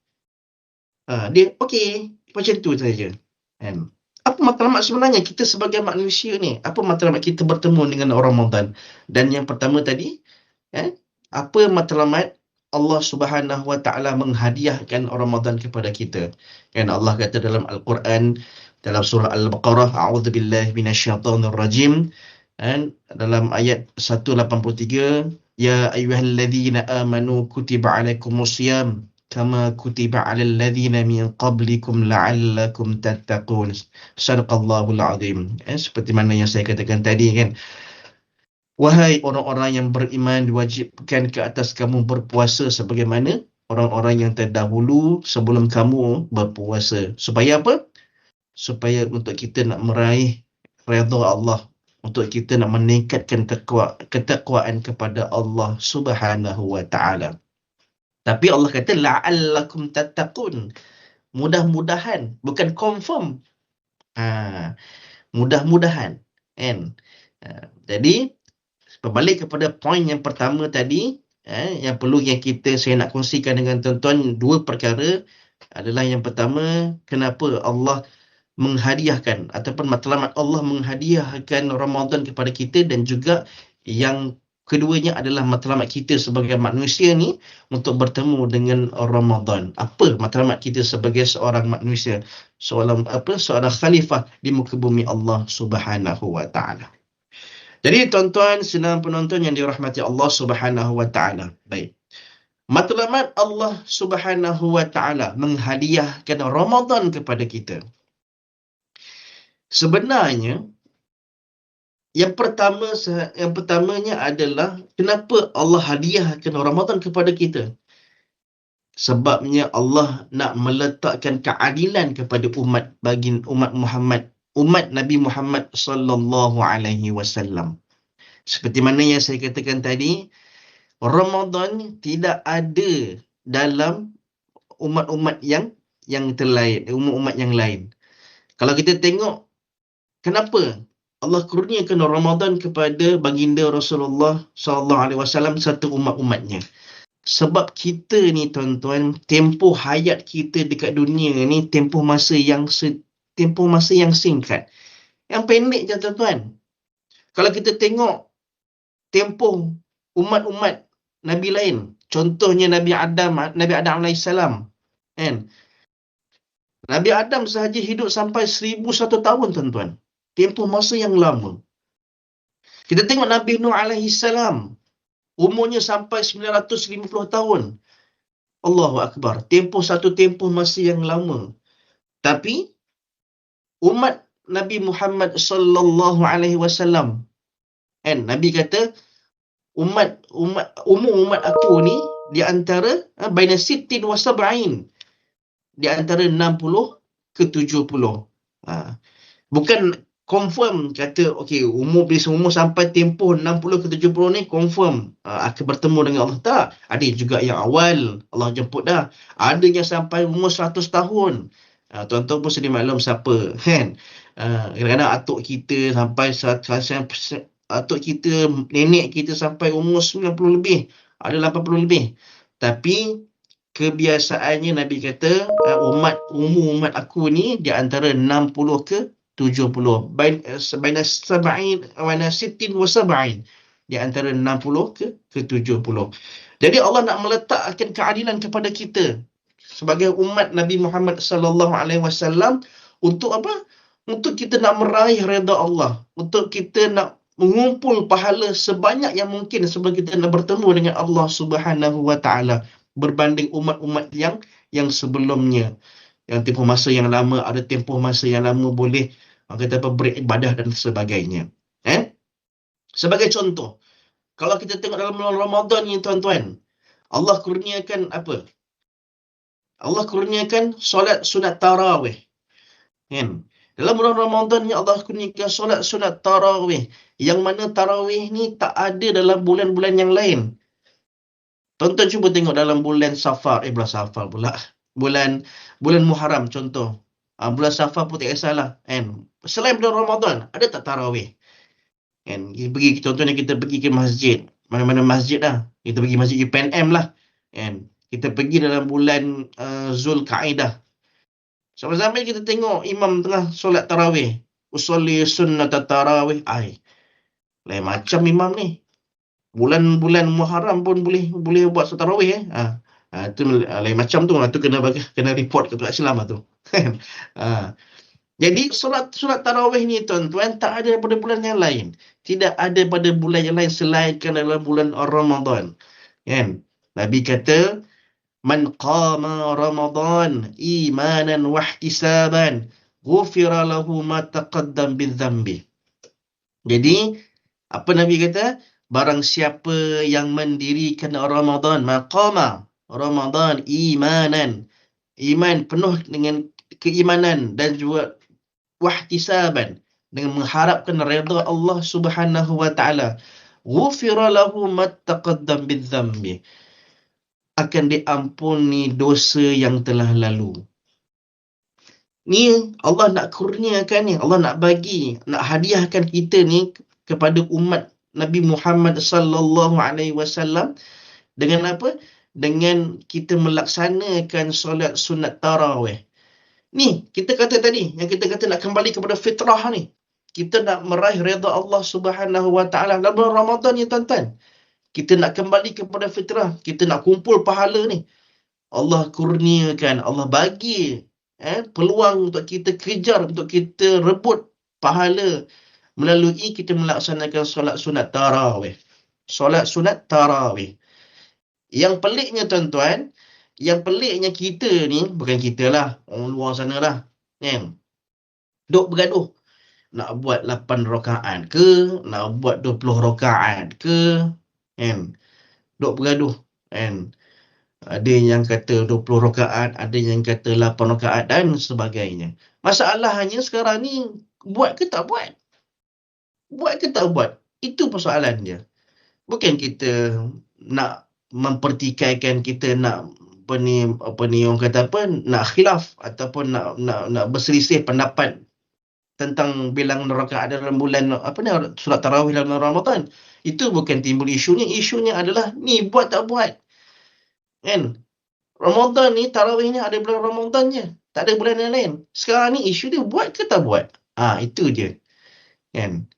Dia okey, macam tu saja. Kan. Apa matlamat sebenarnya kita sebagai manusia ni? Apa matlamat kita bertemu dengan Ramadan? Dan yang pertama tadi, apa matlamat Allah Subhanahu Wa Taala menghadiahkan Ramadan kepada kita? Kan Allah kata dalam Al-Quran, dalam surah Al-Baqarah, a'udzubillahi minasyaitonir rajim, dan dalam ayat 183, ya ayyuhalladzina amanu kutiba alaikumusiyam kama kutiba alal ladzina min qablikum la'allakum tattaqun. Sadaqallahul azim. Seperti mana yang saya katakan tadi, kan. Wahai orang-orang yang beriman, diwajibkan ke atas kamu berpuasa sebagaimana orang-orang yang terdahulu sebelum kamu berpuasa. Supaya apa? Supaya untuk kita nak meraih redha Allah, untuk kita nak meningkatkan ketakwaan kepada Allah Subhanahu Wa Taala. Tapi Allah kata la'allakum tattaqun. Mudah-mudahan, bukan confirm. Mudah-mudahan, kan? Jadi berbalik kepada poin yang pertama tadi, yang saya nak kongsikan dengan tuan-tuan, 2 perkara adalah yang pertama, kenapa Allah menghadiahkan ataupun matlamat Allah menghadiahkan Ramadan kepada kita, dan juga yang keduanya adalah matlamat kita sebagai manusia ni untuk bertemu dengan Ramadan. Apa matlamat kita sebagai seorang manusia, seorang khalifah di muka bumi Allah Subhanahu wa taala. Jadi tuan-tuan sedang penonton yang dirahmati Allah Subhanahu wa taala. Baik. Matlamat Allah Subhanahu wa taala menghadiahkan Ramadan kepada kita. Sebenarnya yang pertamanya adalah kenapa Allah hadiahkan Ramadan kepada kita? Sebabnya Allah nak meletakkan keadilan kepada umat Muhammad, umat Nabi Muhammad sallallahu alaihi wasallam. Seperti mana yang saya katakan tadi, Ramadan tidak ada dalam umat-umat yang terlain, umat-umat yang lain. Kalau kita tengok kenapa Allah kurniakan Ramadan kepada baginda Rasulullah sallallahu alaihi wasallam serta umat-umatnya. Sebab kita ni tuan-tuan, tempoh hayat kita dekat dunia ni tempoh masa yang singkat. Yang pendek je tuan-tuan. Kalau kita tengok tempoh umat-umat Nabi lain, contohnya Nabi Adam alaihissalam, kan? Nabi Adam sahaja hidup sampai 1001 tahun tuan-tuan. Tempoh masa yang lama. Kita tengok Nabi Nuh alaihissalam, umurnya sampai 950 tahun. Allahu Akbar. Tempoh masa yang lama. Tapi umat Nabi Muhammad sallallahu alaihi wasallam, kan, Nabi kata umur umat aku ni di antara baina sittin wa sab'in, di antara 60 ke 70. Bukan confirm kata okey umur sampai tempoh 60 ke 70 ni confirm akan bertemu dengan Allah. Tak, ada juga yang awal Allah jemput dah, ada yang sampai umur 100 tahun. Tuan-tuan pun sedia maklum siapa, kan? Kadang-kadang atuk kita sampai atuk kita, nenek kita sampai umur 90 lebih, ada 80 lebih. Tapi kebiasaannya Nabi kata umur umat aku ni di antara 60 ke 70, baina sab'in wa sittin wa sab'in, di antara 60 ke 70. Jadi Allah nak meletakkan keadilan kepada kita sebagai umat Nabi Muhammad sallallahu alaihi wasallam. Untuk apa? Untuk kita nak meraih redha Allah, untuk kita nak mengumpul pahala sebanyak yang mungkin sebelum kita nak bertemu dengan Allah Subhanahu wa taala, berbanding umat-umat yang sebelumnya, yang tempoh masa yang lama, ada tempoh masa yang lama boleh kata apa, beribadah dan sebagainya. Sebagai contoh, kalau kita tengok dalam bulan Ramadan ni tuan-tuan, Allah kurniakan apa? Allah kurniakan solat sunat tarawih. Kan? Dalam bulan Ramadan ni Allah kurniakan solat sunat tarawih, yang mana tarawih ni tak ada dalam bulan-bulan yang lain. Tuan-tuan cuba tengok dalam bulan Safar, bulan Safar pula. Bulan Muharram contoh. Bulan Safar pun tak kisahlah, kan? Selain bulan Ramadan, ada tak tarawih? Kan? Contohnya kita pergi ke masjid, mana-mana masjid dah. Kita pergi masjid UPNM lah, kan? Kita pergi dalam bulan Zulkaidah. Sambil-sambil kita tengok imam tengah solat tarawih. Usolli sunnat tarawih. Lain macam imam ni. Bulan Muharram pun boleh buat solat tarawih. Itu lain macam tu. Itu kena report ke Pihak Islam tu. Jadi solat tarawih ni tuan-tuan tak ada pada bulan yang lain. Tidak ada pada bulan yang lain selainkan dalam bulan Ramadan. Kan? Nabi kata, man qama Ramadan imanan wa ihtisaban ghufira lahu ma taqaddam min dhanbi. Jadi apa Nabi kata? Barang siapa yang mendirikan Ramadan, maqama Ramadan imanan, iman penuh dengan keimanan, dan juga wahtisaban, dengan mengharapkan redha Allah Subhanahu wa taala, ghufira lahu ma taqaddam min dhanbi, akan diampuni dosa yang telah lalu. Ni Allah nak kurniakan ni, Allah nak bagi, nak hadiahkan kita ni kepada umat Nabi Muhammad sallallahu alaihi wasallam dengan apa? Dengan kita melaksanakan solat sunat tarawih. Ni kita kata tadi, yang kita kata nak kembali kepada fitrah ni. Kita nak meraih redha Allah Subhanahu wa taala dalam bulan Ramadan ni tuan-tuan. Kita nak kembali kepada fitrah. Kita nak kumpul pahala ni. Allah kurniakan, Allah bagi peluang untuk kita kejar, untuk kita rebut pahala melalui kita melaksanakan solat sunat tarawih. Solat sunat tarawih. Yang peliknya tuan-tuan, yang peliknya kita ni, bukan kita lah, orang luar sana lah, kan? Duk bergaduh. Nak buat 8 rakaat ke, nak buat 20 rakaat ke, kan? Duk bergaduh, kan? Ada yang kata 20 rakaat, ada yang kata 8 rakaat dan sebagainya. Masalahnya sekarang ni, buat ke tak buat? Buat ke tak buat? Itu persoalan dia. Bukan kita nak mempertikaikan, kita nak apa ni orang kata apa, nak khilaf ataupun nak berselisih pendapat tentang bilangan rakaat dalam bulan apa ni, solat tarawih dalam Ramadan. Itu bukan timbul isunya. Isunya adalah ni buat tak buat. Kan? Ramadan ni, tarawih ni ada bulan Ramadan je. Tak ada bulan yang lain. Sekarang ni isu dia buat ke tak buat? Itu je. Kan?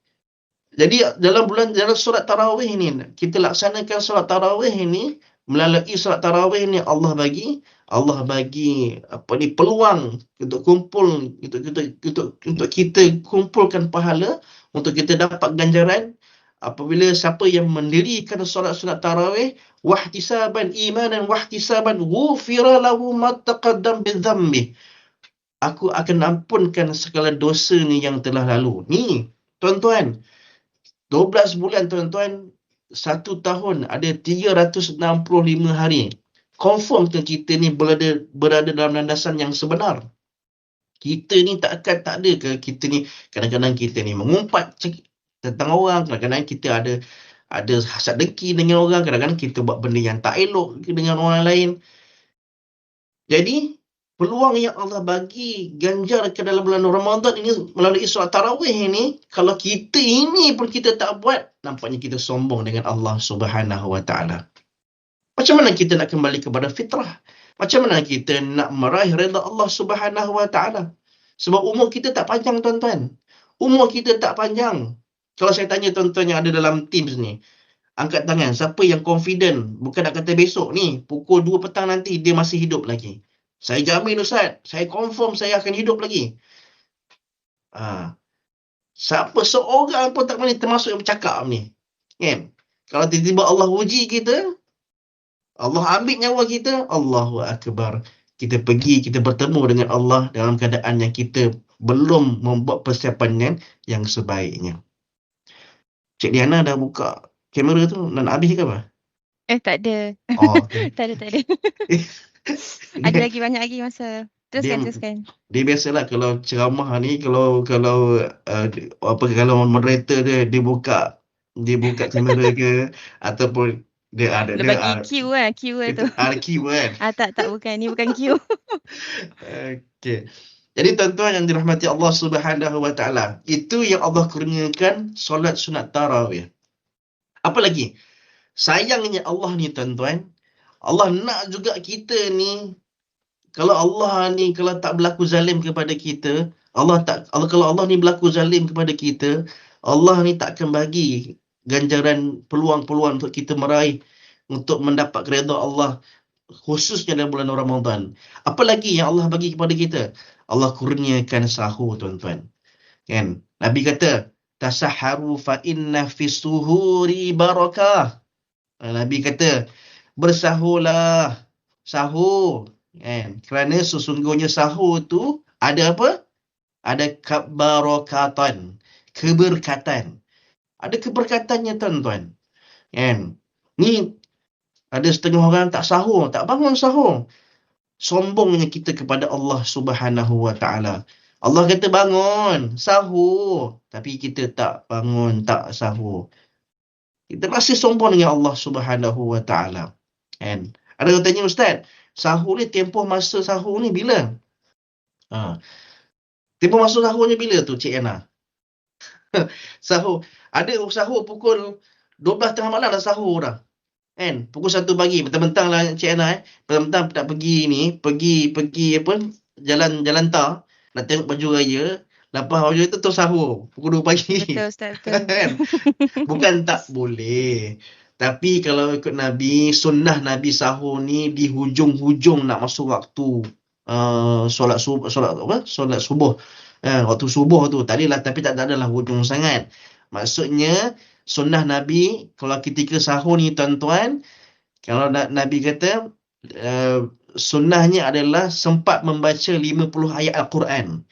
Jadi dalam solat tarawih ni, kita laksanakan solat tarawih ni, melalui solat tarawih ni Allah bagi apa ni, peluang untuk kumpul, untuk kita kumpulkan pahala, untuk kita dapat ganjaran apabila siapa yang mendirikan solat sunat tarawih wahtisaban imanan wahtisaban ghufira lahu ma taqaddam min dhanbi. Aku akan ampunkan segala dosa ni yang telah lalu. Ni, tuan-tuan, 12 bulan tuan-tuan, 1 tahun ada 365 hari. Confirm ke kita ni berada dalam landasan yang sebenar? Kita ni tak ada ke kita ni, kadang-kadang kita ni mengumpat tentang orang, kadang-kadang kita ada hasad dengki dengan orang, kadang-kadang kita buat benda yang tak elok dengan orang lain. Jadi, peluang yang Allah bagi ganjar ke dalam bulan Ramadan ini melalui solat tarawih ini, kalau kita ini pun kita tak buat, nampaknya kita sombong dengan Allah Subhanahu Wa Taala. Macam mana kita nak kembali kepada fitrah? Macam mana kita nak meraih redha Allah Subhanahu Wa Taala? Sebab umur kita tak panjang, tuan-tuan. Umur kita tak panjang. Kalau saya tanya tuan-tuan yang ada dalam Teams ni, angkat tangan, siapa yang confident, bukan nak kata besok ni, pukul 2 petang nanti, dia masih hidup lagi. Saya jamin Ustaz, saya confirm saya akan hidup lagi. Siapa seorang pun tak boleh termasuk yang bercakap ni. Kan? Kalau tiba-tiba Allah uji kita, Allah ambil nyawa kita, Allahu Akbar. Kita pergi, kita bertemu dengan Allah dalam keadaan yang kita belum membuat persiapan yang sebaiknya. Cik Diana dah buka kamera tu, nak habis ke apa? Tak ada. Okay. Tak ada. Ada lagi, banyak lagi masa. Teruskan. Dia biasalah kalau ceramah ni, kalau moderator dia buka kamera ke, ataupun dia ada bagi Q tu. Q kan? Tak, bukan. Ni bukan Q. Okey. Jadi tuan-tuan yang dirahmati Allah Subhanahu Wa Taala, itu yang Allah kurniakan solat sunat tarawih. Apa lagi? Sayangnya Allah ni tuan-tuan, Allah nak juga kita ni, kalau Allah ni kalau tak berlaku zalim kepada kita, kalau Allah ni berlaku zalim kepada kita, Allah ni tak akan bagi ganjaran, peluang-peluang untuk kita meraih, untuk mendapat redha Allah, khususnya dalam bulan Ramadan. Apa lagi yang Allah bagi kepada kita? Allah kurniakan sahur, tuan-tuan. Kan? Nabi kata, tasaharu fa inna fi suhuri barakah. Nabi kata, bersahurlah, sahur. Kan? Kerana sesungguhnya sahur tu ada apa? Ada kebarakatan, keberkatan. Ada keberkatannya, tuan-tuan. Kan? Ni ada setengah orang tak sahur, tak bangun sahur. Sombongnya kita kepada Allah Subhanahu Wa Taala. Allah kata bangun, sahur, tapi kita tak bangun, tak sahur. Kita masih sombong dengan Allah Subhanahu Wa Taala. Kan? Ada orang tanya, Ustaz, sahur ni, tempoh masa sahur ni bila? Tempoh masa sahurnya bila tu, Cik Yana? Sahur. Ada sahur pukul 12 tengah malam dah sahur dah. Kan? Pukul 1 pagi, bentang-bentang lah Cik Ana. Bentang-bentang tak pergi ni, pergi apa, jalan tar, nak tengok baju raya. Lepas baju itu tu sahur, pukul 2 pagi. Betul, Ustaz. Betul. Kan? Bukan tak boleh. Tapi kalau ikut Nabi, sunnah Nabi sahur ni di hujung-hujung nak masuk waktu solat subuh, solat subuh. Waktu subuh tu tadilah, tapi tak adalah hujung sangat. Maksudnya sunnah Nabi kalau ketika sahur ni tuan-tuan, kalau Nabi kata sunnahnya adalah sempat membaca 50 ayat Al-Quran.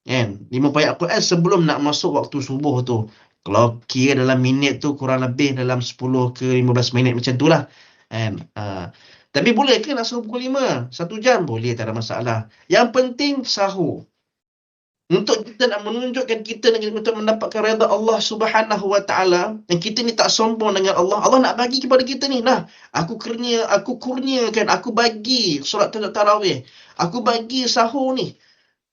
Kan? 50 ayat Al-Quran sebelum nak masuk waktu subuh tu. Kalau kira dalam minit tu kurang lebih dalam 10 ke 15 minit macam tu lah. Kan? Tapi boleh ke nak sahur pukul 5? 1 jam? Boleh, tak ada masalah. Yang penting sahur. Untuk kita nak menunjukkan kita untuk mendapatkan redha Allah Subhanahu Wa Taala, dan kita ni tak sombong dengan Allah. Allah nak bagi kepada kita ni, nah, aku kurniakan, aku bagi solat tarawih, aku bagi sahur ni.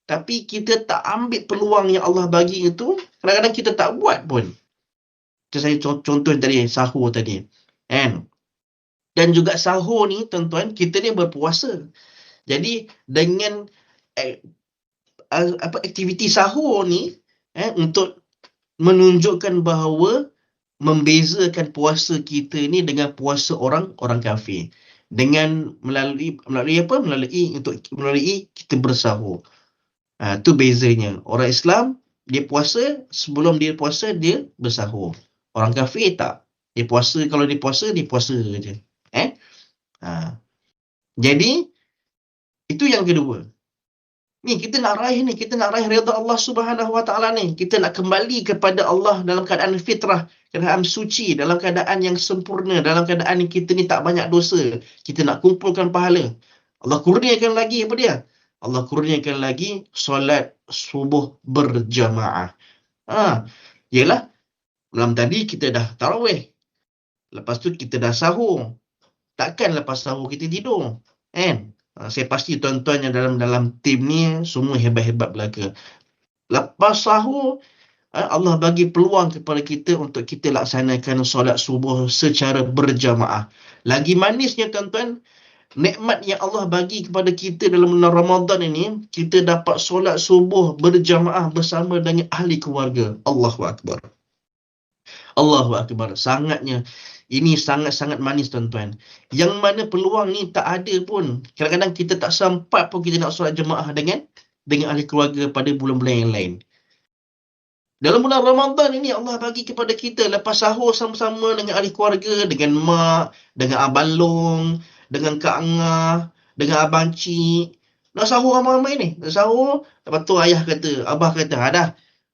Tapi kita tak ambil peluang yang Allah bagi itu, kadang-kadang kita tak buat pun. Itu saya contoh tadi, sahur tadi. Kan? Dan juga sahur ni, tuan-tuan, kita ni berpuasa. Jadi, dengan aktiviti sahur ni, untuk menunjukkan bahawa membezakan puasa kita ni dengan puasa orang kafir. Dengan melalui apa? Melalui kita bersahur. Tu bezanya. Orang Islam, dia puasa, sebelum dia puasa, dia bersahur. Orang kafir tak. Dia puasa, kalau dia puasa je. Jadi, itu yang kedua. Ni, kita nak raih redha Allah Subhanahu Wa Taala ni. Kita nak kembali kepada Allah dalam keadaan fitrah, keadaan suci, dalam keadaan yang sempurna, dalam keadaan yang kita ni tak banyak dosa. Kita nak kumpulkan pahala. Allah kurniakan lagi apa dia? Allah kurniakan lagi solat subuh berjamaah. Yalah, malam tadi kita dah tarawih. Lepas tu kita dah sahur. Takkan lepas sahur kita tidur. Kan? Saya pasti tuan-tuan yang dalam tim ni semua hebat-hebat belaka. Lepas sahur, Allah bagi peluang kepada kita untuk kita laksanakan solat subuh secara berjamaah. Lagi manisnya tuan-tuan, nikmat yang Allah bagi kepada kita dalam bulan Ramadan ini, kita dapat solat subuh berjamaah bersama dengan ahli keluarga. Allahu Akbar. Allahu Akbar. Ini sangat-sangat manis tuan-tuan. Yang mana peluang ni tak ada pun. Kadang-kadang kita tak sempat pun kita nak solat jemaah dengan ahli keluarga pada bulan-bulan yang lain. Dalam bulan Ramadan ini Allah bagi kepada kita lepas sahur sama-sama dengan ahli keluarga, dengan mak, dengan abang long, dengan Kak Angah, dengan abang cik. Nak sahur ramai-ramai ni. Nak sahur, lepas tu ayah kata, abah kata,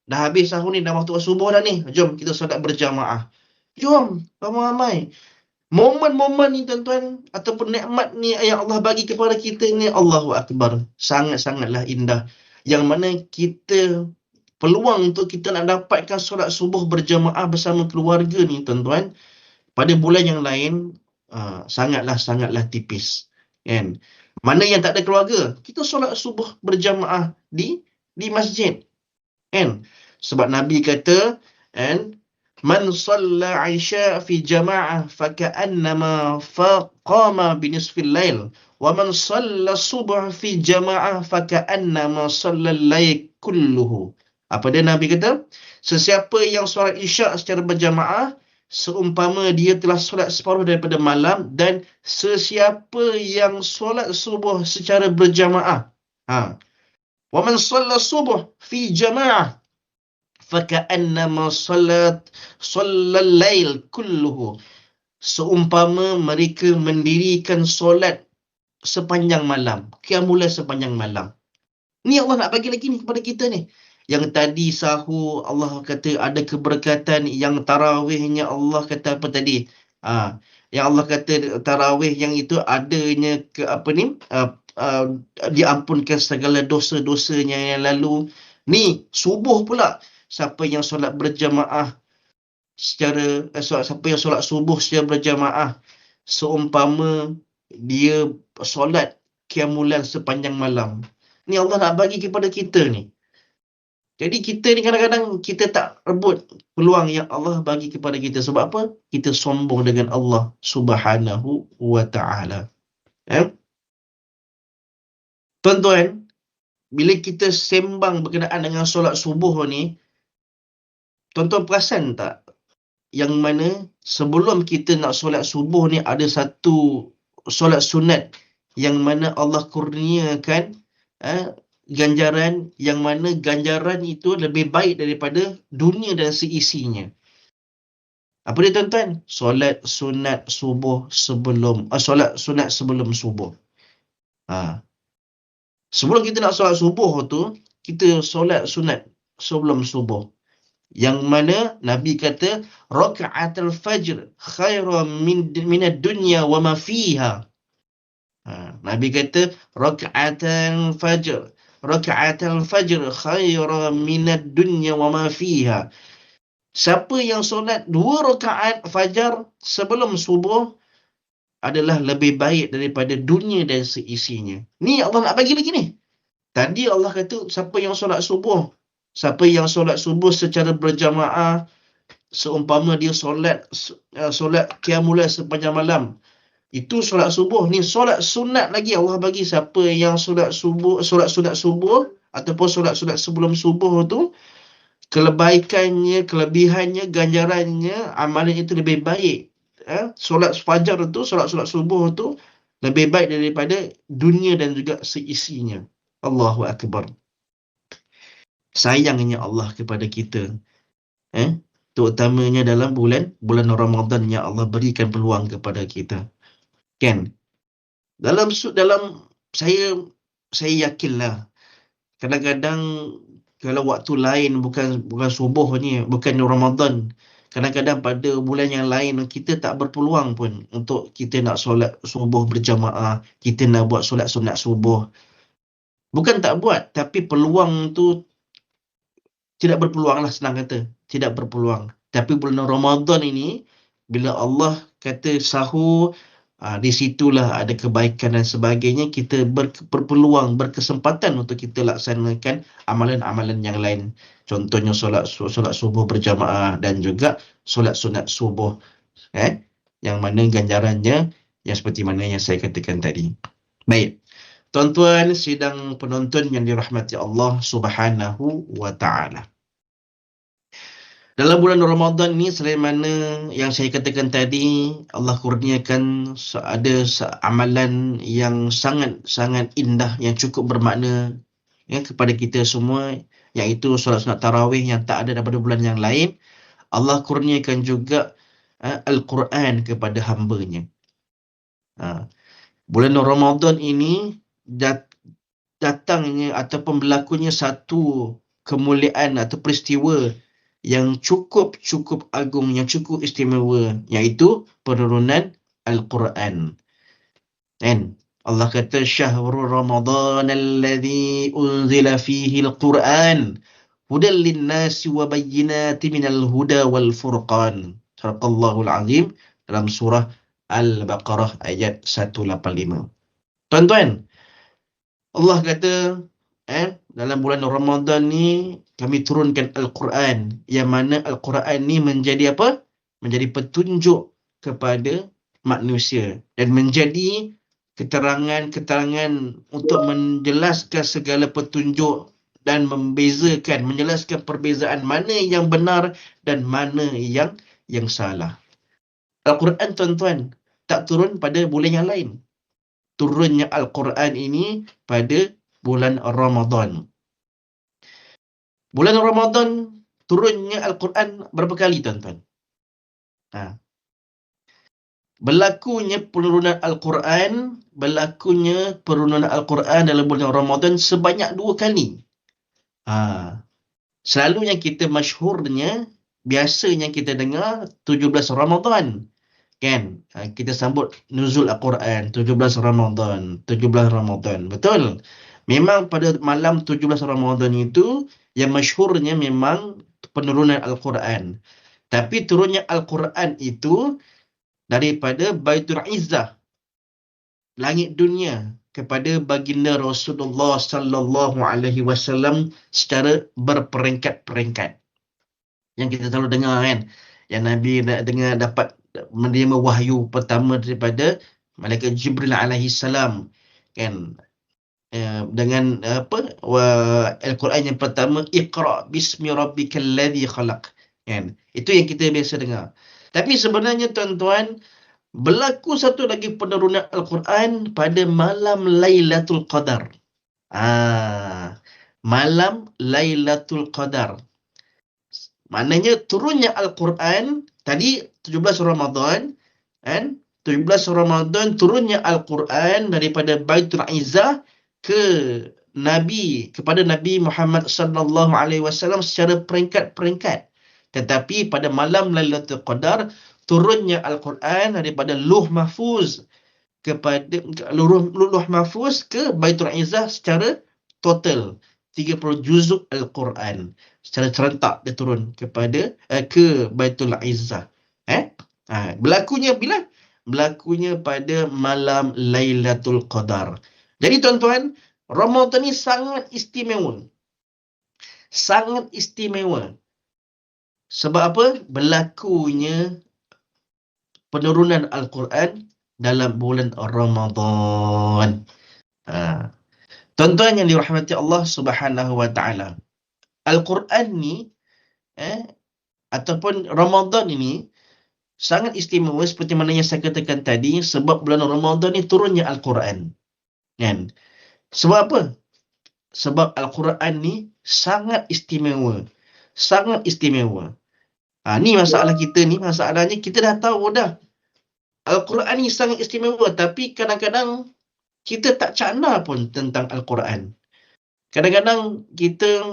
dah habis sahur ni, dah waktu subuh dah ni. Jom kita solat berjamaah. Jom, ramai-ramai. Momen-momen ni tuan-tuan, ataupun nikmat ni yang Allah bagi kepada kita ni, Allahu Akbar. Sangat-sangatlah indah. Yang mana kita, peluang untuk kita nak dapatkan solat subuh berjamaah bersama keluarga ni tuan-tuan, pada bulan yang lain, sangatlah tipis. Kan? Mana yang tak ada keluarga, kita solat subuh berjamaah di masjid. Kan? Sebab Nabi kata, man shalla isya fi jama'ah faka'annama faqama binisfil lail wa man shalla subh fi jama'ah faka'annama shallal lail kulluhu. Apa dia Nabi kata? Sesiapa yang solat isyak secara berjamaah, seumpama dia telah solat separuh daripada malam, dan sesiapa yang solat subuh secara berjamaah, wa man shalla subh fi jama'ah faka'annama shallal lail kulluhu. Seumpama mereka mendirikan solat sepanjang malam, qiyamul sepanjang malam. Ni Allah nak bagi lagi ni kepada kita ni. Yang tadi sahur, Allah kata ada keberkatan. Yang tarawihnya Allah kata apa tadi? Yang Allah kata tarawih yang itu adanya diampunkan segala dosa-dosanya yang lalu. Ni subuh pula. Siapa yang solat berjamaah siapa yang solat subuh secara berjamaah, seumpama dia solat qiyamul sepanjang malam. Ni Allah nak bagi kepada kita ni. Jadi kita ni kadang-kadang kita tak rebut peluang yang Allah bagi kepada kita. Sebab apa? Kita sombong dengan Allah Subhanahu Wa Taala. Tuan-tuan, bila kita sembang berkenaan dengan solat subuh ni, tuan-tuan perasan tak? Yang mana sebelum kita nak solat subuh ni ada satu solat sunat yang mana Allah kurniakan ganjaran, yang mana ganjaran itu lebih baik daripada dunia dan seisinya. Apa dia tuan-tuan? Solat sunat subuh sebelum solat sunat sebelum subuh. Sebelum kita nak solat subuh tu, kita solat sunat sebelum subuh. Yang mana Nabi kata raka'atul fajr khairan min ad-dunya wa ma fiha. Nabi kata raka'atul fajr khairan min ad-dunya wa ma fiha. Siapa yang solat 2 rakaat fajar sebelum subuh adalah lebih baik daripada dunia dan seisinya. Ni Allah nak bagi lagi ni. Tadi Allah kata siapa yang solat subuh, siapa yang solat subuh secara berjamaah, seumpama dia solat qiyamul lail sepanjang malam. Itu solat subuh. Ni solat sunat lagi Allah bagi. Siapa yang solat sunat subuh ataupun solat sebelum subuh tu, kelebihannya, ganjarannya, amalan itu lebih baik. Solat fajar tu, solat subuh tu lebih baik daripada dunia dan juga seisinya. Allahu Akbar. Sayangnya Allah kepada kita. Terutamanya dalam bulan Ramadan yang Allah berikan peluang kepada kita. Kan? Dalam saya yakinlah, kadang-kadang kalau waktu lain bukan subuh ni, bukan Ramadan, kadang-kadang pada bulan yang lain kita tak berpeluang pun untuk kita nak solat subuh berjamaah, kita nak buat solat sunat subuh. Bukan tak buat, tapi peluang tu tidak berpeluang lah, senang kata. Tidak berpeluang. Tapi bulan Ramadan ini, bila Allah kata sahur, di situlah ada kebaikan dan sebagainya, kita berpeluang, berkesempatan untuk kita laksanakan amalan-amalan yang lain. Contohnya solat subuh berjamaah dan juga solat sunat subuh. Yang mana ganjarannya yang seperti mana yang saya katakan tadi. Baik. Tuan-tuan sidang penonton yang dirahmati Allah Subhanahu wa Ta'ala. Dalam bulan Ramadan ni, selain mana yang saya katakan tadi, Allah kurniakan ada amalan yang sangat-sangat indah, yang cukup bermakna kepada kita semua, iaitu solat sunat tarawih yang tak ada daripada bulan yang lain. Allah kurniakan juga Al-Quran kepada hamba-Nya. Bulan Ramadan ini datangnya ataupun berlakunya satu kemuliaan atau peristiwa yang cukup agung, yang cukup istimewa, iaitu penurunan Al-Quran. Dan Allah kata syahrul Ramadan alladhi unzila fihi al-Quran hudan lin-nasi wa bayyinatin minal huda wal furqan. Sadaqallahul azim, dalam surah Al-Baqarah ayat 185. Tuan-tuan, Allah kata dalam bulan Ramadan ni kami turunkan Al-Quran, yang mana Al-Quran ni menjadi apa? Menjadi petunjuk kepada manusia dan menjadi keterangan untuk menjelaskan segala petunjuk dan menjelaskan perbezaan mana yang benar dan mana yang salah. Al-Quran, tuan-tuan, tak turun pada bulan yang lain. Turunnya Al-Quran ini pada bulan Ramadan. Bulan Ramadan turunnya Al-Quran berapa kali, tuan-tuan? Berlakunya penurunan Al-Quran dalam bulan Ramadan sebanyak 2 kali. Selalu yang kita masyhurnya, biasanya kita dengar 17 Ramadan. Kan? Kita sambut nuzul Al-Quran 17 Ramadan. Betul? Memang pada malam 17 Ramadan itu yang masyhurnya memang penurunan Al-Quran. Tapi turunnya Al-Quran itu daripada Baitul Izzah, langit dunia, kepada baginda Rasulullah sallallahu alaihi wasallam secara berperingkat-peringkat. Yang kita selalu dengar kan, yang Nabi dapat menerima wahyu pertama daripada malaikat Jibril alaihi salam, kan, dengan Al-Quran yang pertama, Iqra bismi rabbikal ladzi khalaq, kan. Itu yang kita biasa dengar. Tapi sebenarnya tuan-tuan, berlaku satu lagi penurunan Al-Quran pada malam Lailatul Qadar. Malam Lailatul Qadar. Maknanya turunnya Al-Quran, tadi 17 Ramadan, kan? 17 Ramadan turunnya Al-Quran daripada Baitul Izzah ke kepada Nabi Muhammad sallallahu alaihi wasallam secara peringkat-peringkat. Tetapi pada malam Lailatul Qadar turunnya Al-Quran daripada Lauh Mahfuz kepada Lauh Mahfuz ke Baitul Izzah secara total 30 juzuk Al-Quran secara serentak dia turun ke Baitul Izzah. Berlakunya bila? Berlakunya pada malam Lailatul Qadar. Jadi tuan-tuan, Ramadan ni sangat istimewa. Sangat istimewa. Sebab apa? Berlakunya penurunan Al-Quran dalam bulan Ramadan. Tuan-tuan yang dirahmati Allah Subhanahu wa taala. Al-Quran ni ataupun Ramadan ini sangat istimewa seperti mana yang saya katakan tadi, sebab bulan Ramadan ni turunnya Al-Quran. Kan? Sebab apa? Sebab Al-Quran ni sangat istimewa. Sangat istimewa. Ni masalah kita ni, masalahnya kita dah tahu dah. Al-Quran ni sangat istimewa, tapi kadang-kadang kita tak cakna pun tentang Al-Quran. Kadang-kadang kita,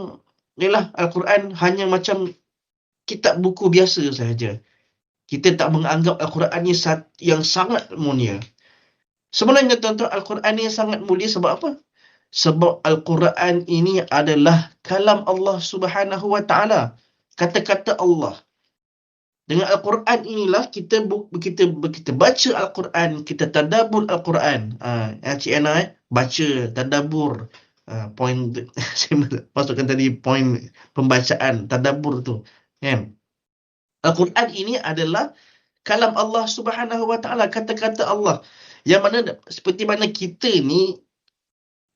yalah, Al-Quran hanya macam kitab buku biasa sahaja. Kita tak menganggap Al-Quran ni yang sangat mulia. Sebenarnya tuan-tuan, Al-Quran ni sangat mulia sebab apa? Sebab Al-Quran ini adalah kalam Allah Subhanahu wa taala. Kata-kata Allah. Dengan Al-Quran inilah kita baca Al-Quran, kita tadabbur Al-Quran. Cik Ana baca, tadabbur. Poin saya masukkan tadi poin pembacaan, tadabbur tu. Kan? Al-Quran ini adalah kalam Allah Subhanahu wa taala, kata-kata Allah. Yang mana seperti mana kita ni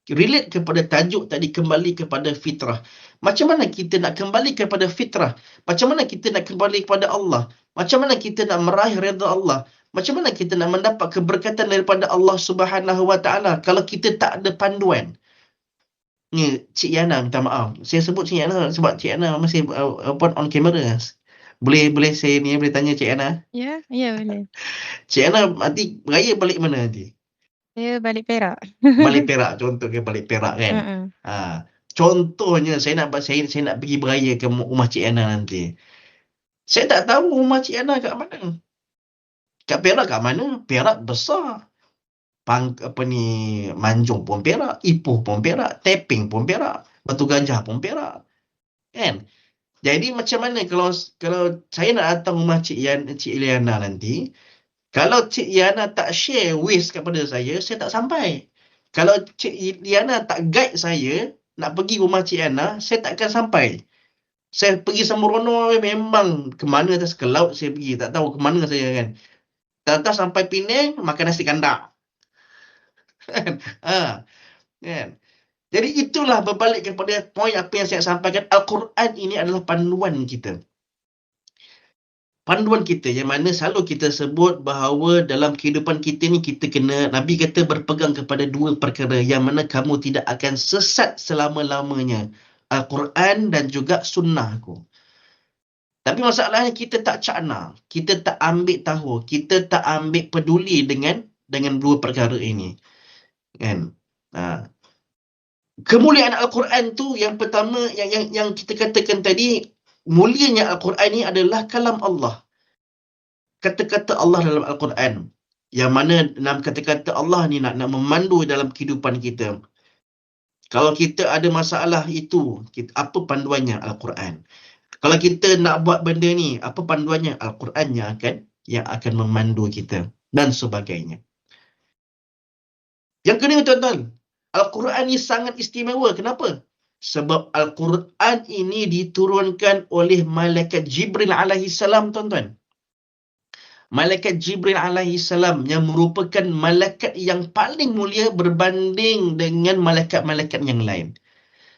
relate kepada tajuk tadi, kembali kepada fitrah. Macam mana kita nak kembali kepada fitrah? Macam mana kita nak kembali kepada Allah? Macam mana kita nak meraih redha Allah? Macam mana kita nak mendapat keberkatan daripada Allah Subhanahu wa taala kalau kita tak ada panduan? Ni Cik Yana, minta maaf. Saya sebut Cik Yana sebab Cik Yana masih on camera. Boleh saya ni boleh tanya Cik Yana? Ya, boleh. Cik Yana nanti beraya balik mana nanti? Saya balik Perak. Balik Perak, contohnya balik Perak kan. Contohnya saya nak pergi beraya ke rumah Cik Yana nanti. Saya tak tahu rumah Cik Yana kat mana. Kat Perak kat mana? Perak besar. Manjung pun Perak, Ipoh pun Perak, Teping pun Perak, Batu Gajah pun Perak. Kan? Jadi macam mana kalau saya nak datang rumah Cik Yana nanti, kalau Cik Yana tak share ways kepada saya tak sampai. Kalau Cik Yana tak guide saya nak pergi rumah Cik Yana, saya tak akan sampai. Saya pergi sembrono memang ke mana atas ke laut saya pergi, tak tahu ke mana saya kan. Tak sampai Penang makan nasi kandak. Kan? Jadi itulah berbalik kepada poin apa yang saya sampaikan. Al-Quran ini adalah panduan kita. Panduan kita yang mana selalu kita sebut bahawa dalam kehidupan kita ni kita kena, Nabi kata, berpegang kepada dua perkara yang mana kamu tidak akan sesat selama-lamanya. Al-Quran dan juga sunnahku. Tapi masalahnya kita tak cakna, kita tak ambil tahu, kita tak ambil peduli dengan dua perkara ini. Kan? Kemuliaan Al-Quran tu yang pertama yang kita katakan tadi, mulianya Al-Quran ni adalah kalam Allah. Kata-kata Allah dalam Al-Quran. Yang mana dalam kata-kata Allah ni nak memandu dalam kehidupan kita. Kalau kita ada masalah itu, apa panduannya? Al-Quran. Kalau kita nak buat benda ni, apa panduannya? Al-Quran yang akan memandu kita. Dan sebagainya. Yang kedua tuan-tuan, Al-Quran ni sangat istimewa. Kenapa? Sebab Al-Quran ini diturunkan oleh Malaikat Jibril alaihi salam, tuan-tuan. Malaikat Jibril alaihi salam yang merupakan malaikat yang paling mulia berbanding dengan malaikat-malaikat yang lain.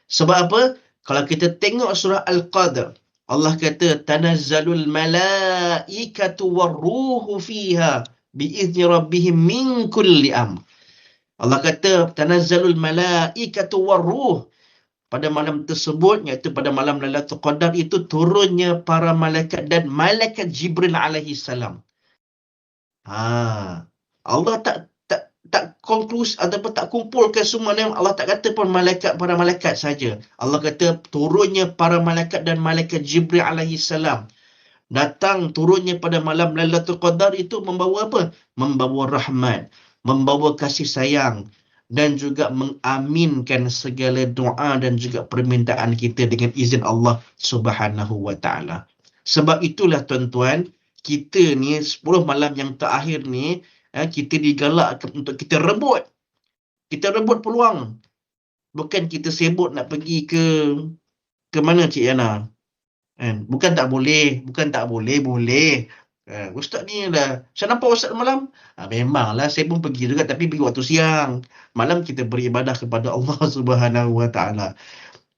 Sebab apa? Kalau kita tengok surah Al-Qadr, Allah kata tanazzalul malaikatu warruhu fiha biizni rabbihim min kulli amr. Allah kata tanazzalul malaikatu warruh, pada malam tersebut, iaitu pada malam Lailatul Qadar itu turunnya para malaikat dan malaikat Jibril alaihi salam. Allah tak konklus ataupun tak kumpulkan semua ni. Allah tak kata pun para malaikat saja. Allah kata turunnya para malaikat dan malaikat Jibril alaihi salam. Datang turunnya pada malam Lailatul Qadar itu membawa apa? Membawa rahmat, membawa kasih sayang dan juga mengaminkan segala doa dan juga permintaan kita dengan izin Allah Subhanahu wa taala. Sebab itulah tuan-tuan, kita ni 10 malam yang terakhir ni, kita digalakkan untuk kita rebut. Kita rebut peluang. Bukan kita sibuk nak pergi ke mana Cik Yana? Bukan tak boleh, boleh. Ustaz ni dah, saya nampak Ustaz malam. Memanglah, saya pun pergi juga, tapi pergi waktu siang. Malam kita beribadah kepada Allah Subhanahu wa taala.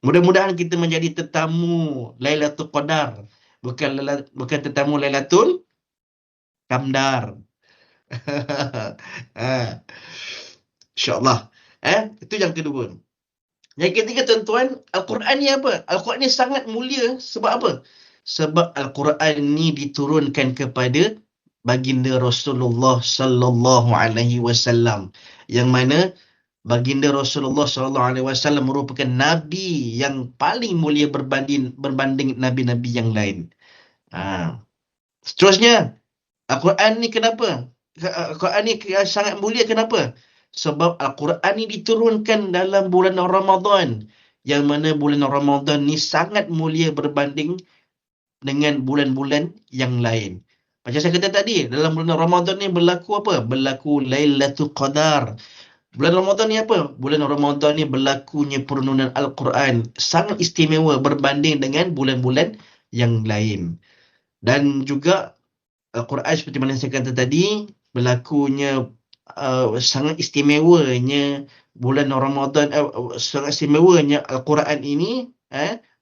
Mudah-mudahan kita menjadi tetamu Lailatul Qadar, bukan tetamu Lailatul Qamdar. InsyaAllah. Itu yang kedua. Yang ketiga tuan-tuan, Al-Quran ni apa? Al-Quran ni sangat mulia. Sebab apa? Sebab Al-Quran ni diturunkan kepada baginda Rasulullah sallallahu alaihi wasallam, yang mana baginda Rasulullah sallallahu alaihi wasallam merupakan nabi yang paling mulia berbanding nabi-nabi yang lain. Seterusnya, Al-Quran ni kenapa? Al-Quran ni sangat mulia kenapa? Sebab Al-Quran ni diturunkan dalam bulan Ramadan, yang mana bulan Ramadan ni sangat mulia berbanding dengan bulan-bulan yang lain. Macam saya kata tadi, dalam bulan Ramadan ni berlaku apa? Berlaku Lailatul Qadar. Bulan Ramadan ni apa? Bulan Ramadan ni berlakunya perenunan Al-Quran. Sangat istimewa berbanding dengan bulan-bulan yang lain. Dan juga Al-Quran seperti mana saya kata tadi, berlakunya sangat istimewanya bulan Ramadan, sangat istimewanya Al-Quran ini,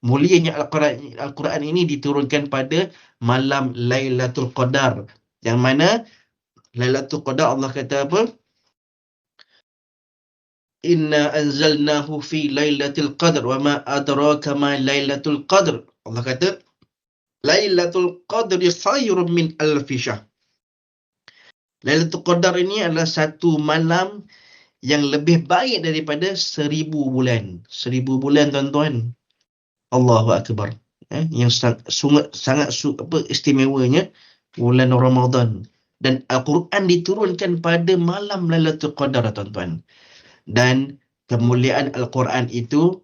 mulianya Al-Quran ini diturunkan pada malam Lailatul Qadar, yang mana Lailatul Qadar Allah kata apa? Inna anzalnahu fi Lailatul Qadr wa ma adraka ma Lailatul Qadr. Allah kata Lailatul Qadri khairun min alfi syahr. Lailatul Qadar ini adalah satu malam yang lebih baik daripada 1000 bulan. 1000 bulan tuan-tuan. Allahu Akbar. Yang sangat istimewanya bulan Ramadan. Dan Al-Quran diturunkan pada malam Lailatul Qadar tuan-tuan. Dan kemuliaan Al-Quran itu,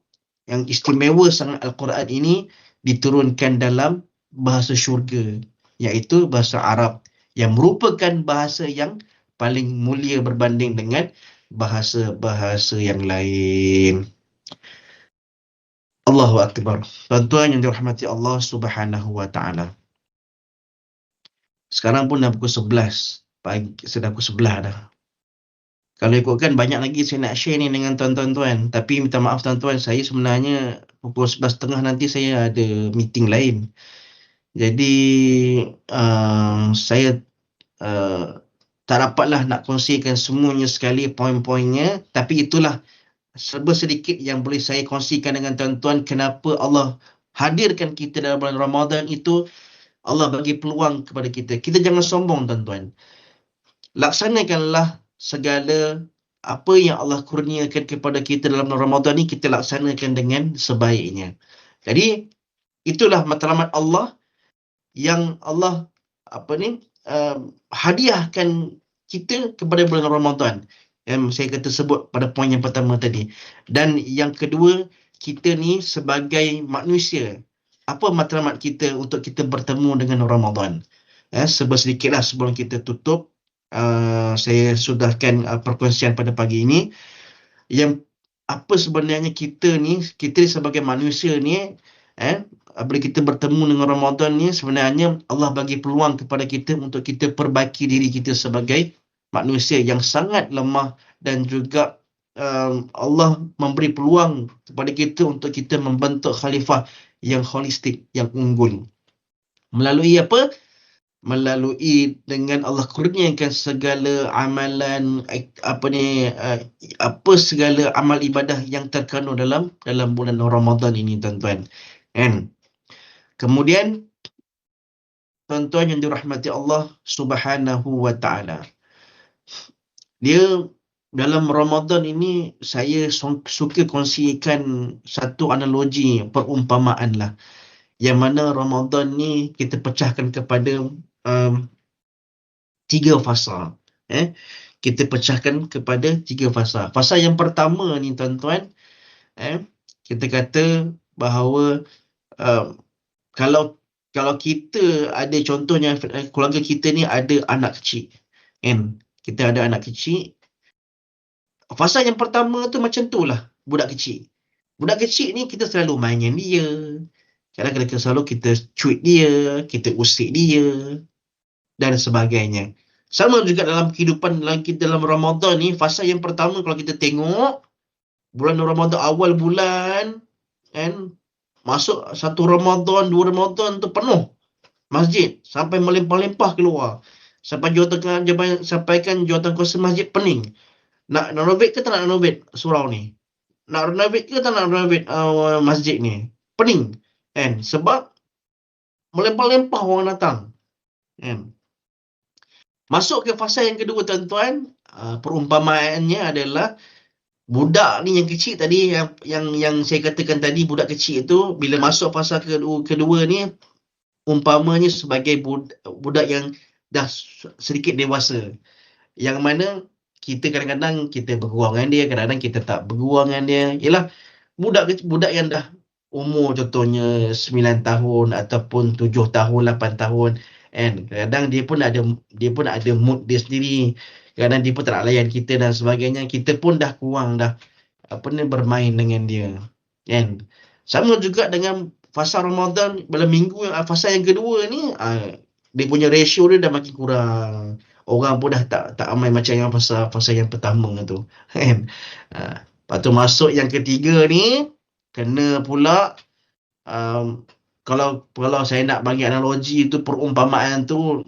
yang istimewa sangat Al-Quran ini, diturunkan dalam bahasa syurga, iaitu bahasa Arab, yang merupakan bahasa yang paling mulia berbanding dengan bahasa-bahasa yang lain. Allahu Akbar. Tuan-tuan yang dirahmati Allah Subhanahu wa taala. Sekarang pun dah pukul 11 pagi, sudah pukul 11 dah. Kalau ikutkan banyak lagi saya nak share ni dengan tuan-tuan, tapi minta maaf tuan-tuan, saya sebenarnya pukul 11.30 nanti saya ada meeting lain. Jadi saya tak dapatlah nak kongsikan semuanya sekali poin-poinnya, tapi itulah serba sedikit yang boleh saya kongsikan dengan tuan-tuan kenapa Allah hadirkan kita dalam bulan Ramadan itu. Allah bagi peluang kepada kita. Kita jangan sombong tuan-tuan. Laksanakanlah segala apa yang Allah kurniakan kepada kita dalam bulan Ramadan ni, kita laksanakan dengan sebaiknya. Jadi itulah matlamat Allah yang Allah hadiahkan kita kepada bulan Ramadan, yang saya kata sebut pada poin yang pertama tadi. Dan yang kedua, kita ni sebagai manusia, apa matlamat kita untuk kita bertemu dengan Ramadan? Sedikitlah sebelum kita tutup, saya sudahkan perkongsian pada pagi ini. Yang apa sebenarnya kita sebagai manusia ni, apabila kita bertemu dengan Ramadan ni, sebenarnya Allah bagi peluang kepada kita untuk kita perbaiki diri kita sebagai manusia yang sangat lemah, dan juga Allah memberi peluang kepada kita untuk kita membentuk khalifah yang holistik, yang unggul. Melalui apa? Melalui dengan Allah kurniakan segala amalan apa segala amal ibadah yang terkandung dalam bulan Ramadan ini, tuan-tuan. Kan? Kemudian tuan-tuan yang dirahmati Allah Subhanahu wa taala. Dia dalam Ramadan ini saya suka kongsikan satu analogi perumpamaan lah. Yang mana Ramadan ni kita pecahkan kepada 3 fasa. Kita pecahkan kepada 3 fasa. Fasa yang pertama ni, tuan-tuan, kita kata bahawa kalau kita ada, contohnya keluarga kita ni ada anak kecil, kan? Kita ada anak kecil. Fasa yang pertama tu macam tu lah, budak kecil. Budak kecil ni kita selalu main dengan dia. Kadang-kadang selalu kita cuit dia, kita usik dia dan sebagainya. Sama juga dalam kehidupan dalam Ramadan ni, fasa yang pertama kalau kita tengok bulan Ramadan, awal bulan kan, masuk satu Ramadan, 2 Ramadan tu penuh masjid sampai melimpah-limpah keluar. Sampaikan jawatan kuasa masjid pening. Nak renovate ke tak nak renovate surau ni? Nak renovate ke tak nak renovate masjid ni? Pening. Kan? Sebab melimpah-limpah orang datang. Kan? Masuk ke fasa yang kedua, tuan-tuan, perumpamaannya adalah budak ni yang kecil tadi, yang saya katakan tadi, budak kecil itu bila masuk fasa kedua ni, umpamanya sebagai budak yang dah sedikit dewasa. Yang mana kita kadang-kadang kita bergurau dengan dia, kadang-kadang kita tak bergurau dengan dia. Ialah budak yang dah umur contohnya 9 tahun ataupun 7 tahun, 8 tahun. And kadang dia pun ada mood dia sendiri. Kadang dia pun tak nak layan kita dan sebagainya. Kita pun dah kurang bermain dengan dia. Kan? Sama juga dengan fasa Ramadan, dalam fasa yang kedua ni, dia punya ratio dia dah makin kurang. Orang pun dah tak ramai macam yang fasa yang pertama tu. Kan? Lepas tu masuk yang ketiga ni, kena pula kalau saya nak bagi analogi tu, perumpamaan tu,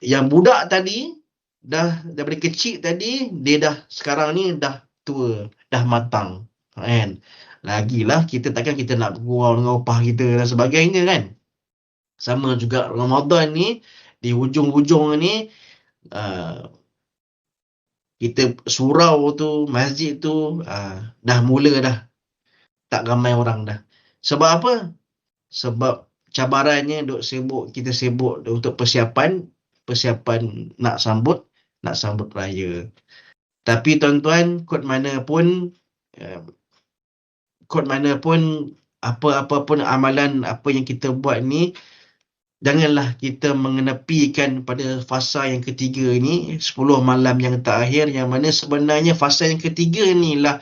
yang budak tadi dah daripada kecil tadi, dia dah sekarang ni dah tua, dah matang, kan? Lagilah kita takkan kita nak bergurau dengan opah kita dan sebagainya, kan? Sama juga Ramadan ni, di hujung-hujung ni, kita surau tu, masjid tu, dah mula dah tak ramai orang dah. Sebab apa? Sebab cabarannya kita sibuk untuk persiapan nak sambut raya. Tapi tuan-tuan, kod mana pun apa pun amalan apa yang kita buat ni, janganlah kita mengenepikan pada fasa yang ketiga ni, 10 malam yang terakhir, yang mana sebenarnya fasa yang ketiga ni lah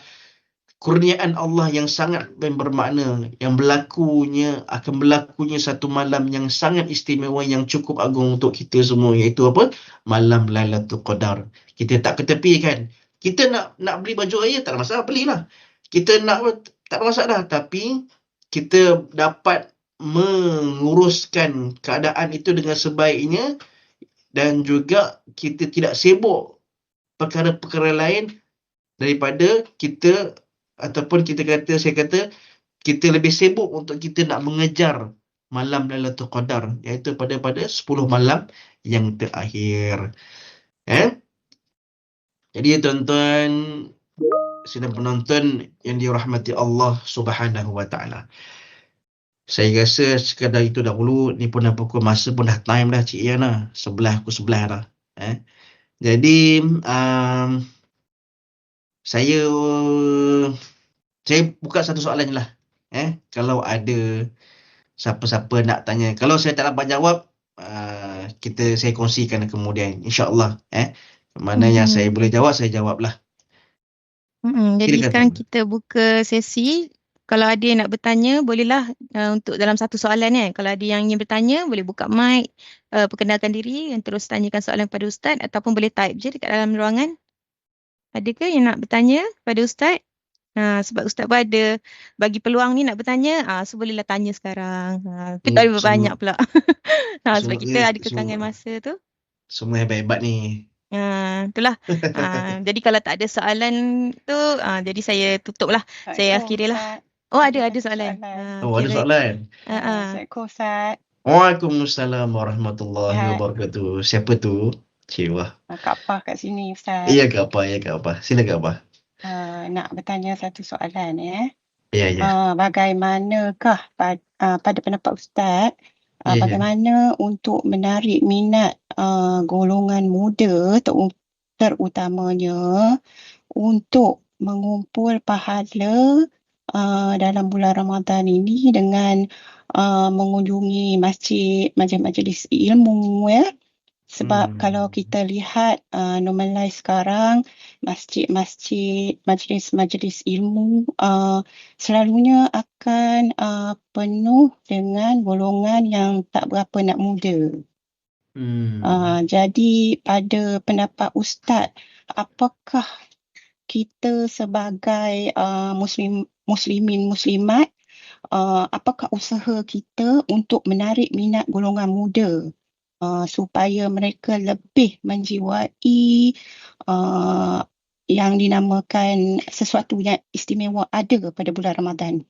kurniaan Allah yang sangat bermakna, yang akan berlakunya satu malam yang sangat istimewa, yang cukup agung untuk kita semua, iaitu apa? Malam Lailatul Qadar. Kita tak ketepikan. Kita nak beli baju raya, tak ada masalah, belilah. Kita nak, tak ada masalah, tapi kita dapat menguruskan keadaan itu dengan sebaiknya, dan juga kita tidak sibuk perkara-perkara lain daripada kita, ataupun saya kata kita lebih sibuk untuk kita nak mengejar malam Lailatul Qadar, iaitu pada 10 malam yang terakhir. Jadi tuan-tuan sidang penonton yang dirahmati Allah Subhanahu wa taala, saya rasa sekadar itu dahulu. Ni pun dah pukul, masa pun dah time dah, Cik Ian dah 11 dah. Jadi saya buka satu soalan je lah. Kalau ada siapa-siapa nak tanya, kalau saya tak dapat jawab, saya kongsikan kemudian, insya-Allah. Mana yang saya boleh jawab, saya jawablah. Jadi Silakan, sekarang tuan. kita buka sesi. Kalau ada yang nak bertanya, bolehlah untuk dalam satu soalan. Kalau ada yang ingin bertanya, boleh buka mic, perkenalkan diri dan terus tanyakan soalan kepada Ustaz, ataupun boleh type je dekat dalam ruangan. Adakah yang nak bertanya kepada Ustaz? Sebab Ustaz pun ada bagi peluang ni nak bertanya, so bolehlah tanya sekarang. Tapi tak ada Semua, banyak pula. Sebab semua, kita ada kekangan semua, masa tu. semua hebat-hebat ni. Itulah. Jadi kalau tak ada soalan tu, jadi saya tutup lah. Saya Assalamualaikum akhiri lah. Ustaz. Oh, Ada ada satu soalan. soalan. Oh, ada Kira. soalan? Assalamualaikum Ustaz. Waalaikumsalam warahmatullahi Sihat? wabarakatuh. Siapa tu? Cik Wah. Kak Pah kat sini Ustaz. Iya Kak Apa, ya Kak Apa. Sila Kak Apa. Nak bertanya satu soalan Ya, ya. Bagaimanakah pada pendapat Ustaz, Ya, ya. bagaimana untuk menarik minat golongan muda terutamanya untuk mengumpul pahala dalam bulan Ramadan ini dengan mengunjungi masjid, majlis-majlis ilmu Sebab kalau kita lihat normalise sekarang, masjid-masjid, majlis-majlis ilmu selalunya akan penuh dengan golongan yang tak berapa nak muda. Jadi pada pendapat Ustaz, apakah kita sebagai muslimin muslimat, apakah usaha kita untuk menarik minat golongan muda supaya mereka lebih menjiwai yang dinamakan sesuatu yang istimewa ada pada bulan Ramadan.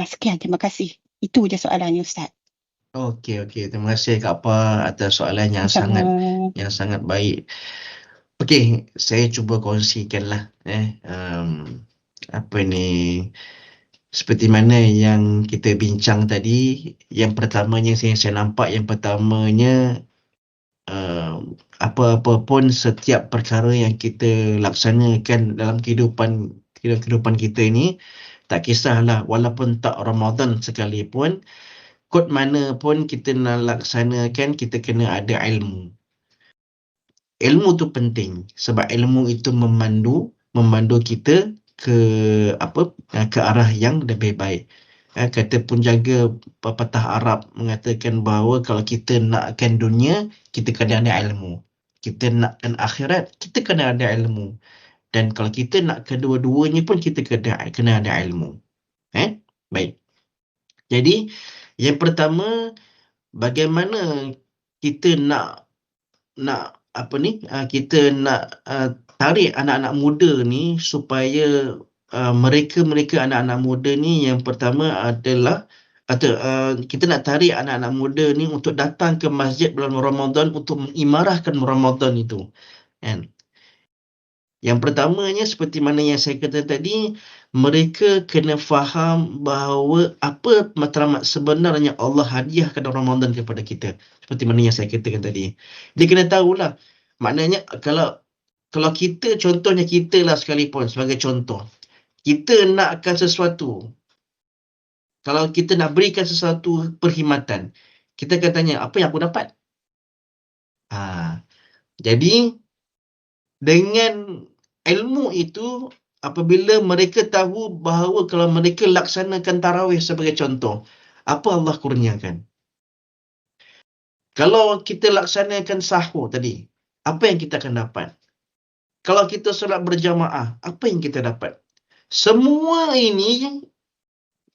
Sekian, terima kasih. Itu je soalannya Ustaz. Okey. Terima kasih Kak Apa atas soalan yang sangat baik. Okey, saya cuba kongsikanlah apa ni, seperti mana yang kita bincang tadi. Yang pertamanya saya nampak, yang pertamanya apa-apa pun, setiap perkara yang kita laksanakan dalam kehidupan kita ni, tak kisahlah walaupun tak Ramadan sekalipun, kod mana pun kita nak laksanakan, kita kena ada ilmu. Ilmu tu penting sebab ilmu itu memandu kita ke arah yang lebih baik. Kata penjaga pepatah Arab mengatakan bahawa kalau kita nakkan dunia, kita kena ada ilmu. Kita nakkan akhirat, kita kena ada ilmu. Dan kalau kita nak kedua-duanya pun, kita kena ada ilmu. Baik. Jadi, yang pertama, bagaimana kita nak kita nak tarik anak-anak muda ni supaya mereka anak-anak muda ni, yang pertama adalah kita nak tarik anak-anak muda ni untuk datang ke masjid bulan Ramadan untuk mengimarahkan Ramadan itu. Yang pertamanya, seperti mana yang saya kata tadi, mereka kena faham bahawa apa matlamat sebenarnya Allah hadiahkan Ramadan kepada kita. Seperti mana yang saya katakan tadi. Dia kena tahulah. Maknanya kalau kita, contohnya kita lah sekalipun sebagai contoh, kita nakkan sesuatu. Kalau kita nak berikan sesuatu perkhidmatan, kita akan tanya, apa yang aku dapat? Jadi, dengan ilmu itu, apabila mereka tahu bahawa kalau mereka laksanakan tarawih sebagai contoh, apa Allah kurniakan? Kalau kita laksanakan sahur tadi, apa yang kita akan dapat? Kalau kita solat berjamaah, apa yang kita dapat? Semua ini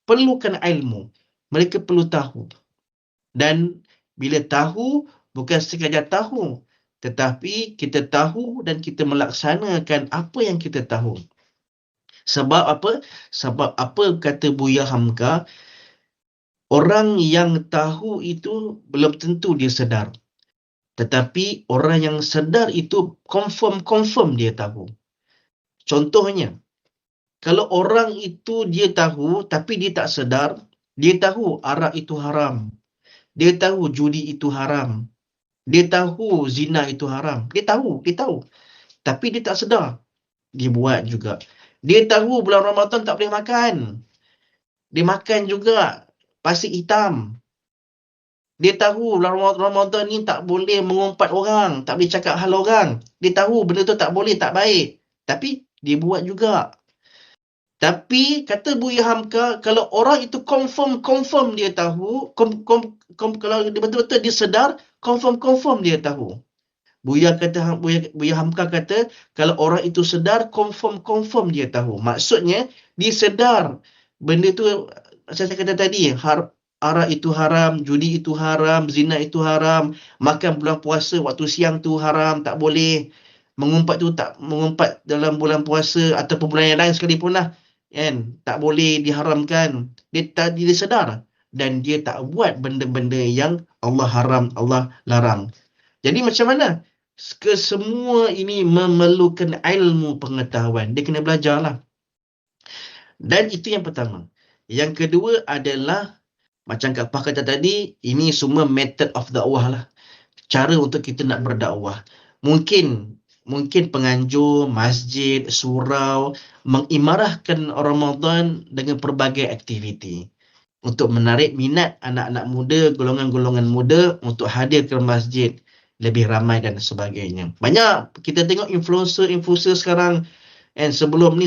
perlukan ilmu. Mereka perlu tahu. Dan bila tahu, bukan sekadar tahu, tetapi kita tahu dan kita melaksanakan apa yang kita tahu. Sebab apa? Sebab apa kata Buya Hamka, orang yang tahu itu belum tentu dia sedar. Tetapi orang yang sedar itu confirm dia tahu. Contohnya, kalau orang itu dia tahu tapi dia tak sedar, dia tahu arak itu haram. Dia tahu judi itu haram. Dia tahu zina itu haram. Dia tahu. Tapi dia tak sedar. Dia buat juga. Dia tahu bulan Ramadan tak boleh makan. Dia makan juga pasir hitam. Dia tahu bulan Ramadan ni tak boleh mengumpat orang, tak boleh cakap hal orang. Dia tahu benda tu tak boleh, tak baik. Tapi dia buat juga. Tapi kata Buya Hamka, kalau orang itu confirm dia tahu, kalau dia betul-betul dia sedar, confirm dia tahu. Buya Hamka kata, kalau orang itu sedar, confirm dia tahu. Maksudnya, dia sedar benda tu, saya kata tadi, arak itu haram, judi itu haram, zina itu haram, makan bulan puasa waktu siang tu haram, tak boleh. Mengumpat dalam bulan puasa ataupun bulan yang lain sekalipun lah. Kan? Tak boleh, diharamkan. Dia sedar. Dan dia tak buat benda-benda yang Allah haram, Allah larang. Jadi macam mana? Kesemua ini memerlukan ilmu pengetahuan. Dia kena belajar lah. Dan itu yang pertama. Yang kedua adalah, macam Kak Pah kata tadi, ini semua method of dakwah lah. Cara untuk kita nak berdakwah. Mungkin penganjur, masjid, surau, mengimarahkan Ramadan dengan pelbagai aktiviti. Untuk menarik minat anak-anak muda, golongan-golongan muda untuk hadir ke masjid lebih ramai dan sebagainya. Banyak kita tengok influencer sekarang, and sebelum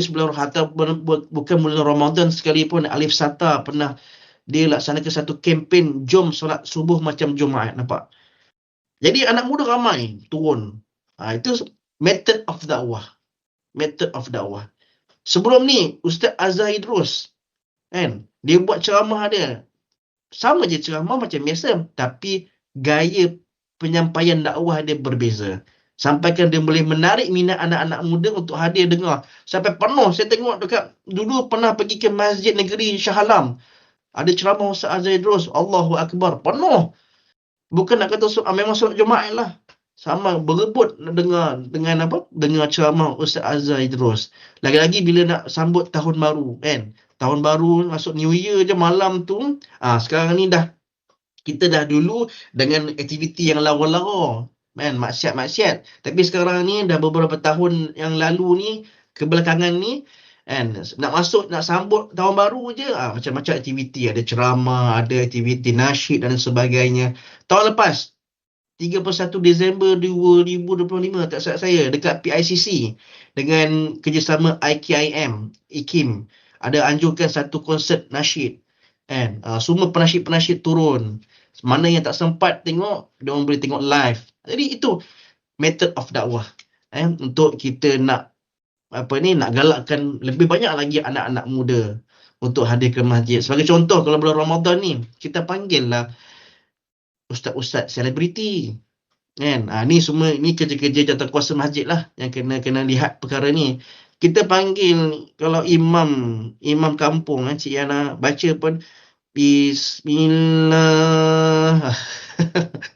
bukan bulan Ramadan sekalipun, Alif Sata pernah dia laksanakan satu kempen jom solat subuh macam Jumaat, nampak. Jadi anak muda ramai turun. Itu method of dakwah. Sebelum ni Ustaz Azhar Idrus, kan, dia buat ceramah dia. Sama je ceramah macam biasa, tapi gaya penyampaian dakwah dia berbeza. Sampaikan dia boleh menarik minat anak-anak muda untuk hadir dengar. Sampai penuh. Saya tengok dekat, dulu pernah pergi ke Masjid Negeri Shah Alam. Ada ceramah Ustaz Azhar Idrus. Allahu Akbar. Penuh. Bukan nak kata memang solat Jumaat lah. Sama berebut dengar ceramah Ustaz Azhar Idrus. Lagi-lagi bila nak sambut tahun baru, kan? Tahun baru masuk New Year je malam tu. Sekarang ni kita dah dulu dengan aktiviti yang lara-lara, kan, maksiat. Tapi sekarang ni dah beberapa tahun yang lalu ni, kebelakangan ni, kan, nak sambut tahun baru je, macam-macam aktiviti, ada ceramah, ada aktiviti nasyid dan sebagainya. Tahun lepas 31 Disember 2025, tak salah saya, dekat PICC dengan kerjasama IKIM ada anjurkan satu konsert nasyid, kan. Semua penasyid-penasyid turun. Mana yang tak sempat tengok, dia orang boleh tengok live. Jadi itu method of dakwah, untuk kita nak galakkan lebih banyak lagi anak-anak muda untuk hadir ke masjid. Sebagai contoh, kalau bulan Ramadan ni, kita panggil lah ustaz-ustaz selebriti, kan. Ni semua ni kerja-kerja jawatankuasa masjid lah yang kena lihat perkara ni. Kita panggil, kalau imam kampung, Cik Yana baca pun Bismillah,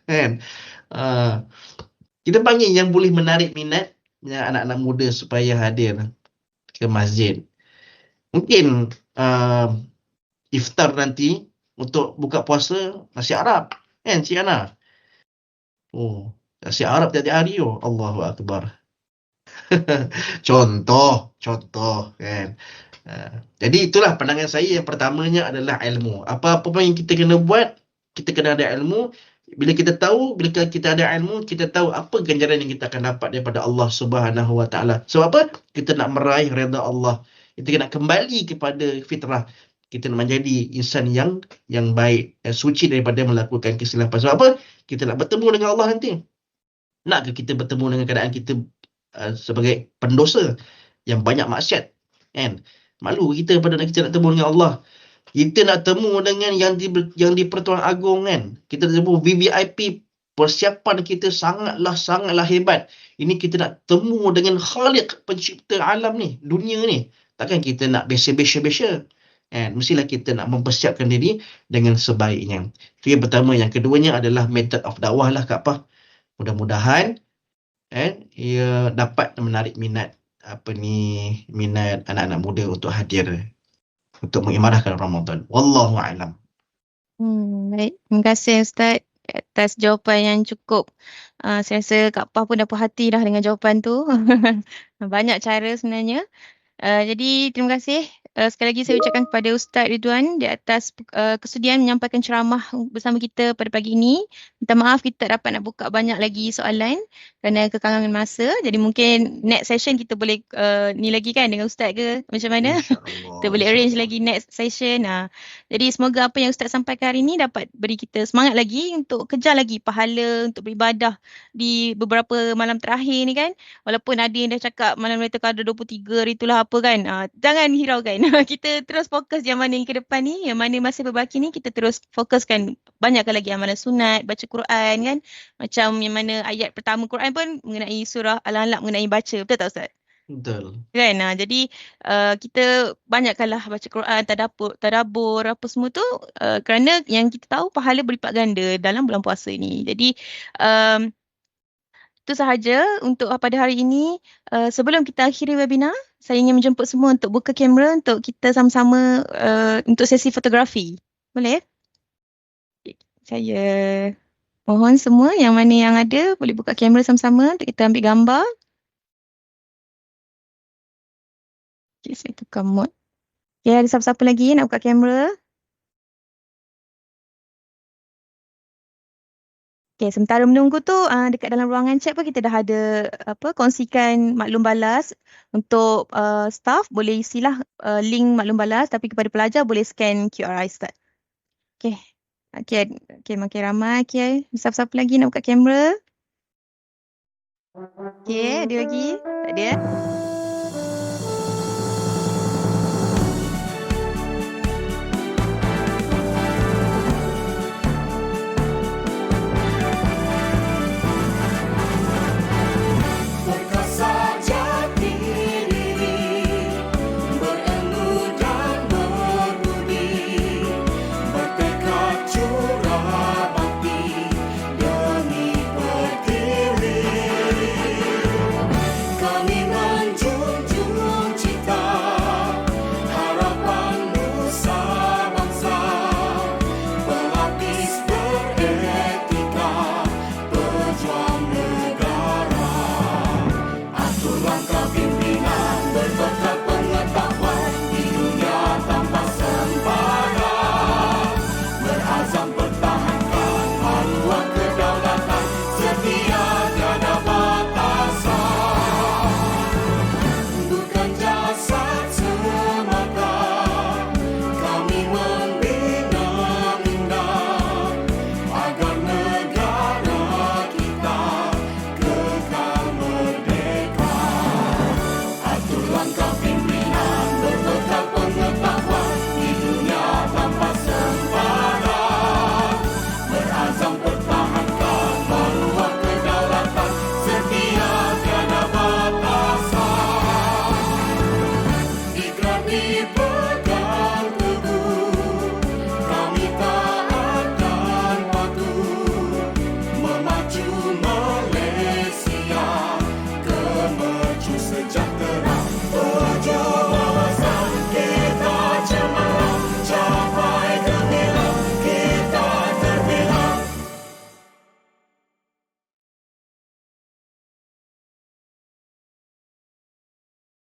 kan. Kita panggil yang boleh menarik minat anak-anak muda supaya hadir ke masjid. Mungkin iftar nanti untuk buka puasa nasi Arab, kan Cik Yana? Nasi Arab tiap-tiap hari, Allahu Akbar. Contoh, kan. Jadi itulah pandangan saya. Yang pertamanya adalah ilmu. Apa-apa yang kita kena buat, kita kena ada ilmu. Bila kita ada ilmu, kita tahu apa ganjaran yang kita akan dapat daripada Allah Subhanahu Wa Taala. Sebab apa? Kita nak meraih redha Allah. Kita nak kembali kepada fitrah. Kita nak menjadi insan yang baik, yang suci daripada melakukan kesilapan. Sebab apa? Kita nak bertemu dengan Allah nanti. Nakkah kita bertemu dengan keadaan kita sebagai pendosa yang banyak maksiat, kan? Malu kita pada kita nak temu dengan Allah. Kita nak temu dengan yang di Pertuan Agong, kan? Kita nak temu VVIP, persiapan kita sangatlah hebat. Ini kita nak temu dengan Khaliq, pencipta alam ni, dunia ni. Takkan kita nak biasa-biasa, kan? Mestilah kita nak mempersiapkan diri dengan sebaiknya. Itu yang pertama. Yang keduanya adalah method of dakwah lah, Kak Pah. Mudah-mudahan ia dapat menarik minat anak-anak muda untuk hadir untuk mengimarahkan Ramadan. Wallahu a'lam. Baik, terima kasih Ustaz atas jawapan yang cukup. Saya rasa Kak Pah pun dah puas hati dah dengan jawapan tu. Banyak cara sebenarnya. Jadi terima kasih sekali lagi saya ucapkan kepada Ustaz Ridwan di atas kesudian menyampaikan ceramah bersama kita pada pagi ini. Minta maaf kita tak dapat nak buka banyak lagi soalan kerana kekangan masa. Jadi mungkin next session kita boleh ni lagi kan dengan Ustaz ke macam mana? InsyaAllah. Kita boleh arrange lagi next session. Jadi semoga apa yang Ustaz sampaikan hari ini dapat beri kita semangat lagi untuk kejar lagi pahala untuk beribadah di beberapa malam terakhir ni kan. Walaupun ada yang dah cakap malam Lailatul Qadar 23 itulah apa kan. Jangan hiraukan. Kita terus fokus yang mana yang ke depan ni, yang mana masih berbaki ni kita terus fokuskan banyakkan lagi amalan sunat, baca Quran kan. Macam yang mana ayat pertama Quran pun mengenai surah Al-Alaq mengenai baca. Betul tak Ustaz? Betul. Kan? Jadi kita banyakkanlah baca Quran, tadabbur apa semua tu kerana yang kita tahu pahala berlipat ganda dalam bulan puasa ni. Jadi itu sahaja untuk pada hari ini. Sebelum kita akhiri webinar, saya ingin menjemput semua untuk buka kamera untuk kita sama-sama untuk sesi fotografi. Boleh? Saya mohon semua yang mana yang ada boleh buka kamera sama-sama untuk kita ambil gambar. Okay, saya tukar mode. Okay, ada siapa-siapa lagi nak buka kamera? Okay, sementara menunggu tu dekat dalam ruangan chat pun kita dah ada kongsikan maklum balas untuk staff boleh isilah link maklum balas tapi kepada pelajar boleh scan QRI Ustaz. Okay. Okay, makin ramai. Okay, siapa-siapa lagi nak buka kamera? Okay, ada lagi? Tak ada?